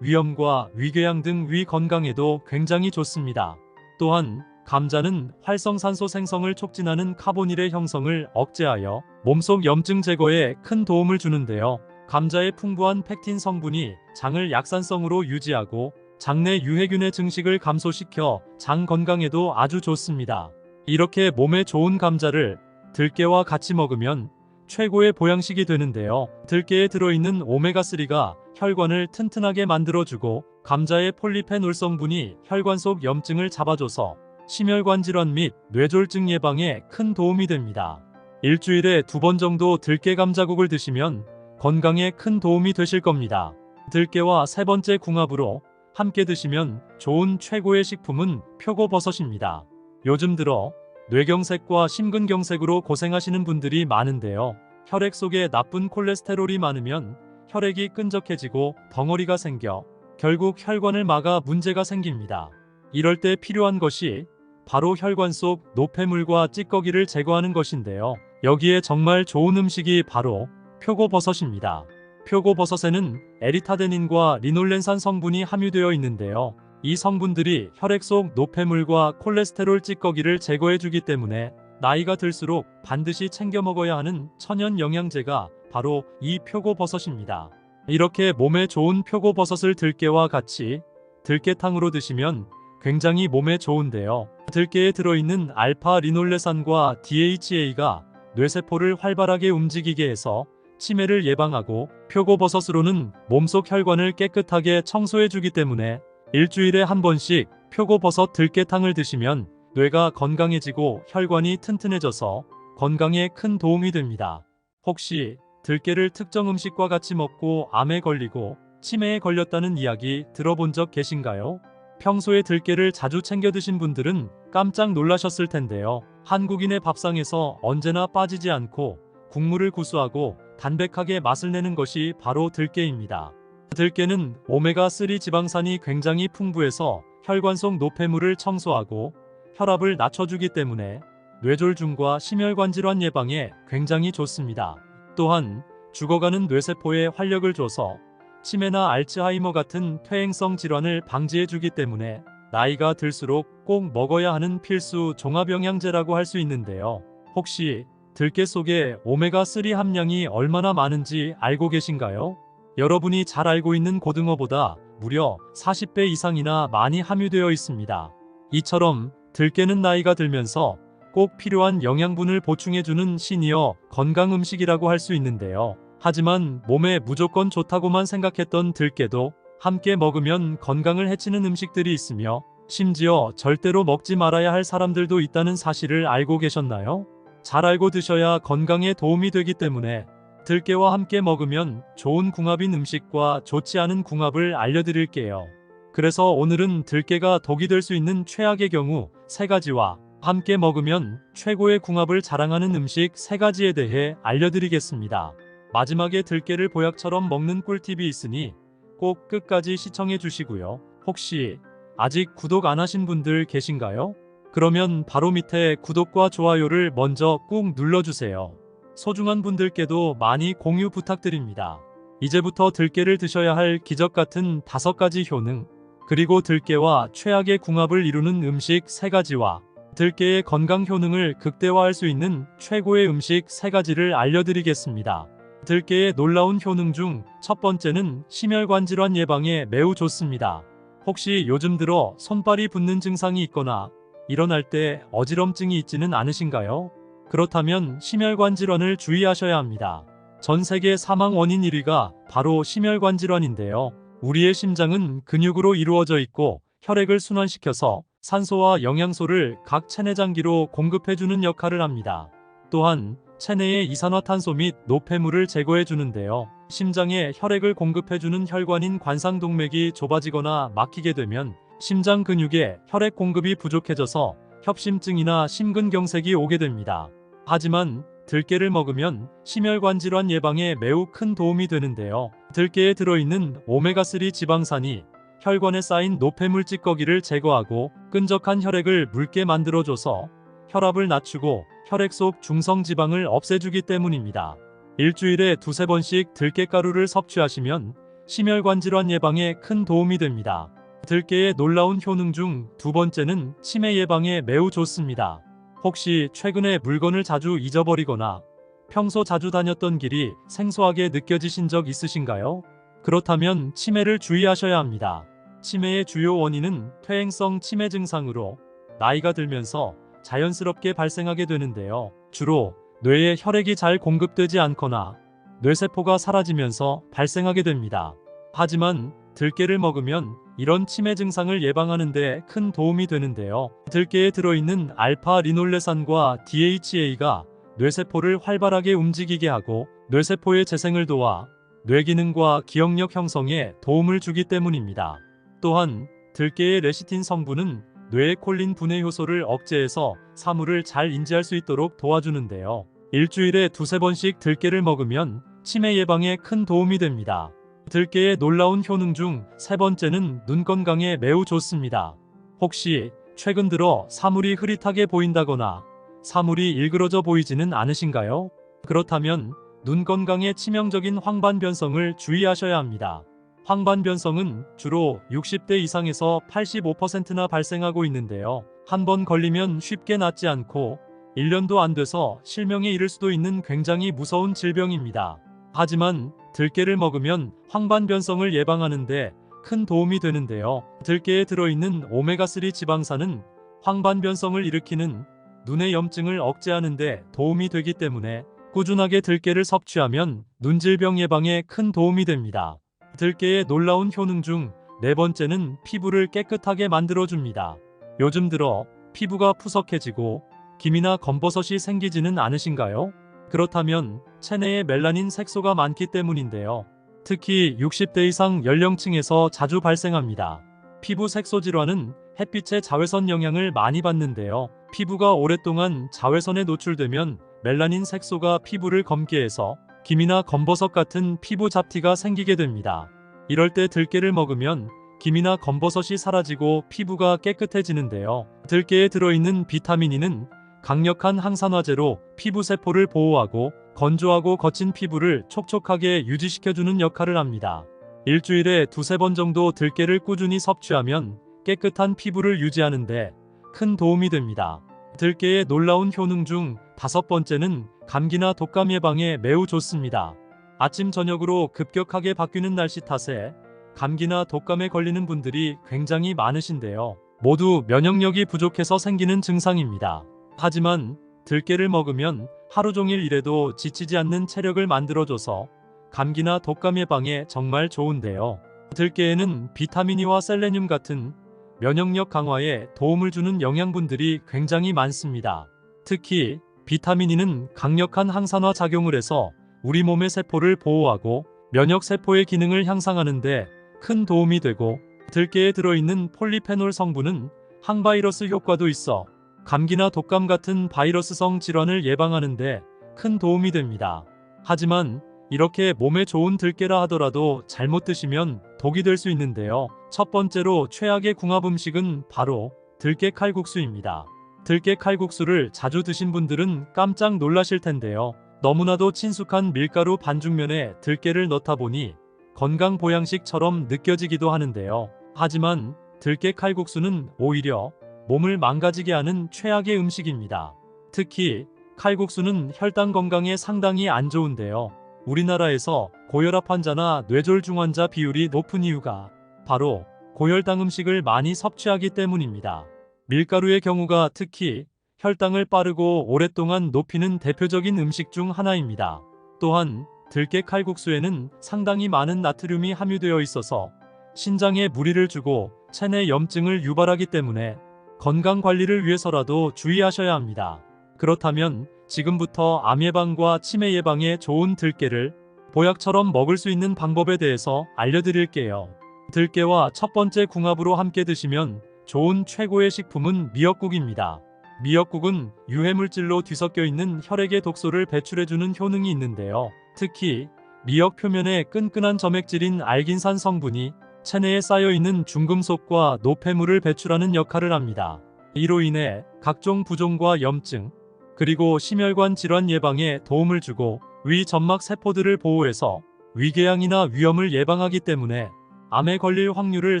위염과 위궤양 등 위 건강에도 굉장히 좋습니다. 또한 감자는 활성산소 생성을 촉진하는 카보닐의 형성을 억제하여 몸속 염증 제거에 큰 도움을 주는데요. 감자의 풍부한 팩틴 성분이 장을 약산성으로 유지하고 장내 유해균의 증식을 감소시켜 장 건강에도 아주 좋습니다. 이렇게 몸에 좋은 감자를 들깨와 같이 먹으면 최고의 보양식이 되는데요. 들깨에 들어있는 오메가3가 혈관을 튼튼하게 만들어주고 감자의 폴리페놀 성분이 혈관 속 염증을 잡아줘서 심혈관 질환 및 뇌졸중 예방에 큰 도움이 됩니다. 일주일에 2번 정도 들깨 감자국을 드시면 건강에 큰 도움이 되실 겁니다. 들깨와 세 번째 궁합으로 함께 드시면 좋은 최고의 식품은 표고버섯입니다. 요즘 들어 뇌경색과 심근경색으로 고생하시는 분들이 많은데요. 혈액 속에 나쁜 콜레스테롤이 많으면 혈액이 끈적해지고 덩어리가 생겨 결국 혈관을 막아 문제가 생깁니다. 이럴 때 필요한 것이 바로 혈관 속 노폐물과 찌꺼기를 제거하는 것인데요. 여기에 정말 좋은 음식이 바로 표고버섯입니다. 표고버섯에는 에리타데닌과 리놀렌산 성분이 함유되어 있는데요. 이 성분들이 혈액 속 노폐물과 콜레스테롤 찌꺼기를 제거해주기 때문에 나이가 들수록 반드시 챙겨 먹어야 하는 천연 영양제가 바로 이 표고버섯입니다. 이렇게 몸에 좋은 표고버섯을 들깨와 같이 들깨탕으로 드시면 굉장히 몸에 좋은데요. 들깨에 들어있는 알파 리놀레산과 DHA가 뇌세포를 활발하게 움직이게 해서 치매를 예방하고 표고버섯으로는 몸속 혈관을 깨끗하게 청소해주기 때문에 일주일에 한 번씩 표고버섯 들깨탕을 드시면 뇌가 건강해지고 혈관이 튼튼해져서 건강에 큰 도움이 됩니다. 혹시 들깨를 특정 음식과 같이 먹고 암에 걸리고 치매에 걸렸다는 이야기 들어본 적 계신가요? 평소에 들깨를 자주 챙겨 드신 분들은 깜짝 놀라셨을 텐데요. 한국인의 밥상에서 언제나 빠지지 않고 국물을 구수하고 담백하게 맛을 내는 것이 바로 들깨입니다. 들깨는 오메가3 지방산이 굉장히 풍부해서 혈관 속 노폐물을 청소하고 혈압을 낮춰주기 때문에 뇌졸중과 심혈관 질환 예방에 굉장히 좋습니다. 또한 죽어가는 뇌세포에 활력을 줘서 치매나 알츠하이머 같은 퇴행성 질환을 방지해주기 때문에 나이가 들수록 꼭 먹어야 하는 필수 종합영양제라고 할 수 있는데요. 혹시 들깨 속에 오메가3 함량이 얼마나 많은지 알고 계신가요? 여러분이 잘 알고 있는 고등어보다 무려 40배 이상이나 많이 함유되어 있습니다. 이처럼 들깨는 나이가 들면서 꼭 필요한 영양분을 보충해주는 시니어 건강 음식이라고 할 수 있는데요. 하지만 몸에 무조건 좋다고만 생각했던 들깨도 함께 먹으면 건강을 해치는 음식들이 있으며 심지어 절대로 먹지 말아야 할 사람들도 있다는 사실을 알고 계셨나요? 잘 알고 드셔야 건강에 도움이 되기 때문에 들깨와 함께 먹으면 좋은 궁합인 음식과 좋지 않은 궁합을 알려드릴게요. 그래서 오늘은 들깨가 독이 될 수 있는 최악의 경우 3가지와 함께 먹으면 최고의 궁합을 자랑하는 음식 3가지에 대해 알려드리겠습니다. 마지막에 들깨를 보약처럼 먹는 꿀팁이 있으니 꼭 끝까지 시청해 주시고요. 혹시 아직 구독 안 하신 분들 계신가요? 그러면 바로 밑에 구독과 좋아요를 먼저 꾹 눌러주세요. 소중한 분들께도 많이 공유 부탁드립니다. 이제부터 들깨를 드셔야 할 기적 같은 5가지 효능, 그리고 들깨와 최악의 궁합을 이루는 음식 3가지와 들깨의 건강 효능을 극대화할 수 있는 최고의 음식 3가지를 알려드리겠습니다. 들깨의 놀라운 효능 중 첫 번째는 심혈관 질환 예방에 매우 좋습니다. 혹시 요즘 들어 손발이 붓는 증상이 있거나 일어날 때 어지럼증이 있지는 않으신가요? 그렇다면 심혈관 질환을 주의하셔야 합니다. 전 세계 사망 원인 1위가 바로 심혈관 질환인데요. 우리의 심장은 근육으로 이루어져 있고 혈액을 순환시켜서 산소와 영양소를 각 체내장기로 공급해주는 역할을 합니다. 또한 체내의 이산화탄소 및 노폐물을 제거해 주는데요. 심장에 혈액을 공급해주는 혈관인 관상동맥이 좁아지거나 막히게 되면 심장 근육에 혈액 공급이 부족해져서 협심증이나 심근경색이 오게 됩니다. 하지만 들깨를 먹으면 심혈관 질환 예방에 매우 큰 도움이 되는데요. 들깨에 들어있는 오메가3 지방산이 혈관에 쌓인 노폐물 찌꺼기를 제거하고 끈적한 혈액을 묽게 만들어줘서 혈압을 낮추고 혈액 속 중성지방을 없애주기 때문입니다. 일주일에 2~3번씩 들깨가루를 섭취하시면 심혈관 질환 예방에 큰 도움이 됩니다. 들깨의 놀라운 효능 중 2번째는 치매 예방에 매우 좋습니다. 혹시 최근에 물건을 자주 잊어버리거나 평소 자주 다녔던 길이 생소하게 느껴지신 적 있으신가요? 그렇다면 치매를 주의하셔야 합니다. 치매의 주요 원인은 퇴행성 치매 증상으로 나이가 들면서 자연스럽게 발생하게 되는데요. 주로 뇌에 혈액이 잘 공급되지 않거나 뇌세포가 사라지면서 발생하게 됩니다. 하지만 들깨를 먹으면 이런 치매 증상을 예방하는 데 큰 도움이 되는데요. 들깨에 들어있는 알파 리놀레산과 DHA가 뇌세포를 활발하게 움직이게 하고 뇌세포의 재생을 도와 뇌기능과 기억력 형성에 도움을 주기 때문입니다. 또한 들깨의 레시틴 성분은 뇌의 콜린 분해 효소를 억제해서 사물을 잘 인지할 수 있도록 도와주는데요. 일주일에 2~3번씩 들깨를 먹으면 치매 예방에 큰 도움이 됩니다. 들깨의 놀라운 효능 중 3번째는 눈 건강에 매우 좋습니다. 혹시 최근 들어 사물이 흐릿하게 보인다거나 사물이 일그러져 보이지는 않으신가요? 그렇다면 눈 건강에 치명적인 황반변성을 주의하셔야 합니다. 황반변성은 주로 60대 이상에서 85%나 발생하고 있는데요. 한 번 걸리면 쉽게 낫지 않고 1년도 안 돼서 실명에 이를 수도 있는 굉장히 무서운 질병입니다. 하지만 들깨를 먹으면 황반변성을 예방하는데 큰 도움이 되는데요. 들깨에 들어있는 오메가3 지방산은 황반변성을 일으키는 눈의 염증을 억제하는 데 도움이 되기 때문에 꾸준하게 들깨를 섭취하면 눈질병 예방에 큰 도움이 됩니다. 들깨의 놀라운 효능 중 4번째는 피부를 깨끗하게 만들어줍니다. 요즘 들어 피부가 푸석해지고 기미나 검버섯이 생기지는 않으신가요? 그렇다면 체내에 멜라닌 색소가 많기 때문인데요. 특히 60대 이상 연령층에서 자주 발생합니다. 피부 색소 질환은 햇빛의 자외선 영향을 많이 받는데요. 피부가 오랫동안 자외선에 노출되면 멜라닌 색소가 피부를 검게 해서 기미나 검버섯 같은 피부 잡티가 생기게 됩니다. 이럴 때 들깨를 먹으면 기미나 검버섯이 사라지고 피부가 깨끗해지는데요. 들깨에 들어있는 비타민 E는 강력한 항산화제로 피부 세포를 보호하고 건조하고 거친 피부를 촉촉하게 유지시켜주는 역할을 합니다. 일주일에 두세 번 정도 들깨를 꾸준히 섭취하면 깨끗한 피부를 유지하는데 큰 도움이 됩니다. 들깨의 놀라운 효능 중 5번째는 감기나 독감 예방에 매우 좋습니다. 아침 저녁으로 급격하게 바뀌는 날씨 탓에 감기나 독감에 걸리는 분들이 굉장히 많으신데요. 모두 면역력이 부족해서 생기는 증상입니다. 하지만 들깨를 먹으면 하루 종일 일해도 지치지 않는 체력을 만들어줘서 감기나 독감 예방에 정말 좋은데요. 들깨에는 비타민 E와 셀레늄 같은 면역력 강화에 도움을 주는 영양분들이 굉장히 많습니다. 특히 비타민 E는 강력한 항산화 작용을 해서 우리 몸의 세포를 보호하고 면역세포의 기능을 향상하는 데 큰 도움이 되고, 들깨에 들어있는 폴리페놀 성분은 항바이러스 효과도 있어 감기나 독감 같은 바이러스성 질환을 예방하는 데 큰 도움이 됩니다. 하지만 이렇게 몸에 좋은 들깨라 하더라도 잘못 드시면 독이 될 수 있는데요. 첫 번째로 최악의 궁합 음식은 바로 들깨 칼국수입니다. 들깨 칼국수를 자주 드신 분들은 깜짝 놀라실 텐데요. 너무나도 친숙한 밀가루 반죽면에 들깨를 넣다 보니 건강 보양식처럼 느껴지기도 하는데요. 하지만 들깨 칼국수는 오히려 몸을 망가지게 하는 최악의 음식입니다. 특히 칼국수는 혈당 건강에 상당히 안 좋은데요. 우리나라에서 고혈압 환자나 뇌졸중 환자 비율이 높은 이유가 바로 고혈당 음식을 많이 섭취하기 때문입니다. 밀가루의 경우가 특히 혈당을 빠르고 오랫동안 높이는 대표적인 음식 중 하나입니다. 또한 들깨 칼국수에는 상당히 많은 나트륨이 함유되어 있어서 신장에 무리를 주고 체내 염증을 유발하기 때문에 건강 관리를 위해서라도 주의하셔야 합니다. 그렇다면 지금부터 암 예방과 치매 예방에 좋은 들깨를 보약처럼 먹을 수 있는 방법에 대해서 알려드릴게요. 들깨와 첫 번째 궁합으로 함께 드시면 좋은 최고의 식품은 미역국입니다. 미역국은 유해물질로 뒤섞여 있는 혈액의 독소를 배출해주는 효능이 있는데요. 특히 미역 표면에 끈끈한 점액질인 알긴산 성분이 체내에 쌓여있는 중금속과 노폐물을 배출하는 역할을 합니다. 이로 인해 각종 부종과 염증, 그리고 심혈관 질환 예방에 도움을 주고 위 점막 세포들을 보호해서 위궤양이나 위염을 예방하기 때문에 암에 걸릴 확률을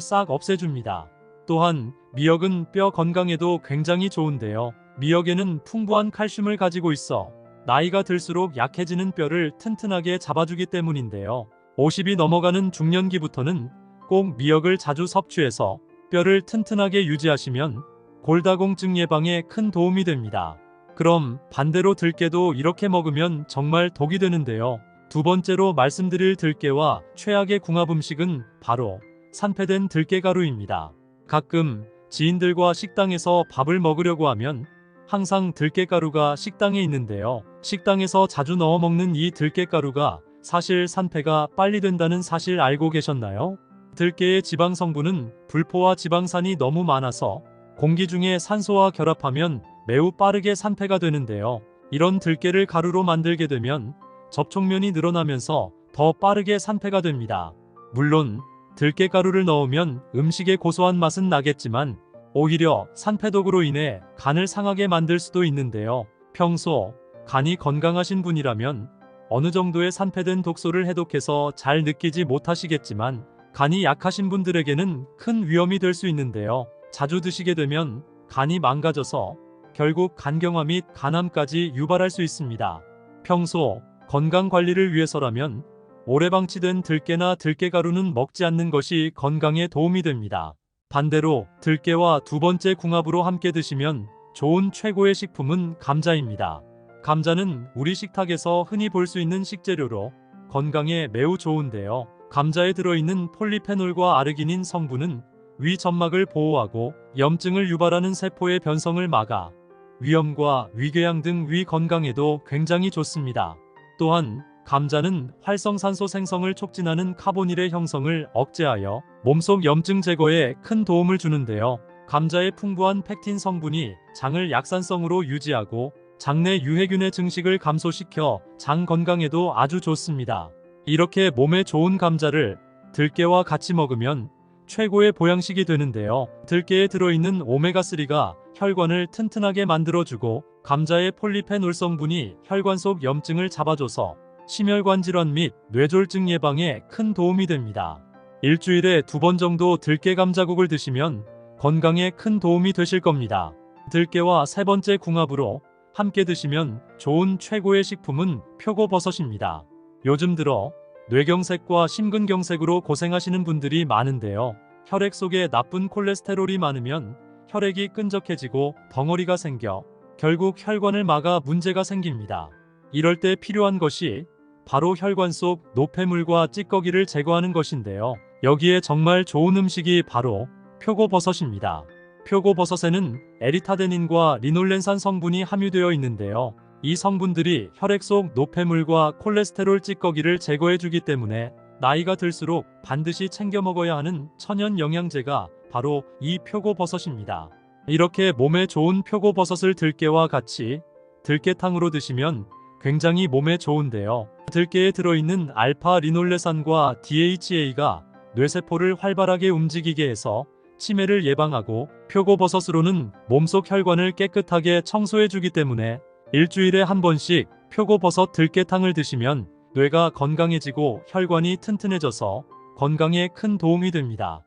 싹 없애줍니다. 또한 미역은 뼈 건강에도 굉장히 좋은데요. 미역에는 풍부한 칼슘을 가지고 있어 나이가 들수록 약해지는 뼈를 튼튼하게 잡아주기 때문인데요. 50이 넘어가는 중년기부터는 꼭 미역을 자주 섭취해서 뼈를 튼튼하게 유지하시면 골다공증 예방에 큰 도움이 됩니다. 그럼 반대로 들깨도 이렇게 먹으면 정말 독이 되는데요. 두 번째로 말씀드릴 들깨와 최악의 궁합 음식은 바로 산패된 들깨가루입니다. 가끔 지인들과 식당에서 밥을 먹으려고 하면 항상 들깨가루가 식당에 있는데요. 식당에서 자주 넣어 먹는 이 들깨가루가 사실 산패가 빨리 된다는 사실 알고 계셨나요? 들깨의 지방 성분은 불포화 지방산이 너무 많아서 공기 중에 산소와 결합하면 매우 빠르게 산패가 되는데요. 이런 들깨를 가루로 만들게 되면 접촉면이 늘어나면서 더 빠르게 산패가 됩니다. 물론 들깨가루를 넣으면 음식의 고소한 맛은 나겠지만 오히려 산패독으로 인해 간을 상하게 만들 수도 있는데요. 평소 간이 건강하신 분이라면 어느 정도의 산패된 독소를 해독해서 잘 느끼지 못하시겠지만 간이 약하신 분들에게는 큰 위험이 될 수 있는데요. 자주 드시게 되면 간이 망가져서 결국 간경화 및 간암까지 유발할 수 있습니다. 평소 건강 관리를 위해서라면 오래 방치된 들깨나 들깨가루는 먹지 않는 것이 건강에 도움이 됩니다. 반대로 들깨와 두 번째 궁합으로 함께 드시면 좋은 최고의 식품은 감자입니다. 감자는 우리 식탁에서 흔히 볼 수 있는 식재료로 건강에 매우 좋은데요. 감자에 들어있는 폴리페놀과 아르기닌 성분은 위 점막을 보호하고 염증을 유발하는 세포의 변성을 막아 위염과 위궤양 등 위 건강에도 굉장히 좋습니다. 또한 감자는 활성산소 생성을 촉진하는 카보닐의 형성을 억제하여 몸속 염증 제거에 큰 도움을 주는데요. 감자의 풍부한 팩틴 성분이 장을 약산성으로 유지하고 장내 유해균의 증식을 감소시켜 장 건강에도 아주 좋습니다. 이렇게 몸에 좋은 감자를 들깨와 같이 먹으면 최고의 보양식이 되는데요. 들깨에 들어있는 오메가3가 혈관을 튼튼하게 만들어주고 감자의 폴리페놀 성분이 혈관 속 염증을 잡아줘서 심혈관 질환 및 뇌졸중 예방에 큰 도움이 됩니다. 일주일에 2번 정도 들깨 감자국을 드시면 건강에 큰 도움이 되실 겁니다. 들깨와 세 번째 궁합으로 함께 드시면 좋은 최고의 식품은 표고버섯입니다. 요즘 들어 뇌경색과 심근경색으로 고생하시는 분들이 많은데요. 혈액 속에 나쁜 콜레스테롤이 많으면 혈액이 끈적해지고 덩어리가 생겨 결국 혈관을 막아 문제가 생깁니다. 이럴 때 필요한 것이 바로 혈관 속 노폐물과 찌꺼기를 제거하는 것인데요. 여기에 정말 좋은 음식이 바로 표고버섯입니다. 표고버섯에는 에리타데닌과 리놀렌산 성분이 함유되어 있는데요. 이 성분들이 혈액 속 노폐물과 콜레스테롤 찌꺼기를 제거해주기 때문에 나이가 들수록 반드시 챙겨 먹어야 하는 천연 영양제가 바로 이 표고버섯입니다. 이렇게 몸에 좋은 표고버섯을 들깨와 같이 들깨탕으로 드시면 굉장히 몸에 좋은데요. 들깨에 들어있는 알파 리놀레산과 DHA가 뇌세포를 활발하게 움직이게 해서 치매를 예방하고 표고버섯으로는 몸속 혈관을 깨끗하게 청소해주기 때문에 일주일에 한 번씩 표고버섯 들깨탕을 드시면 뇌가 건강해지고 혈관이 튼튼해져서 건강에 큰 도움이 됩니다.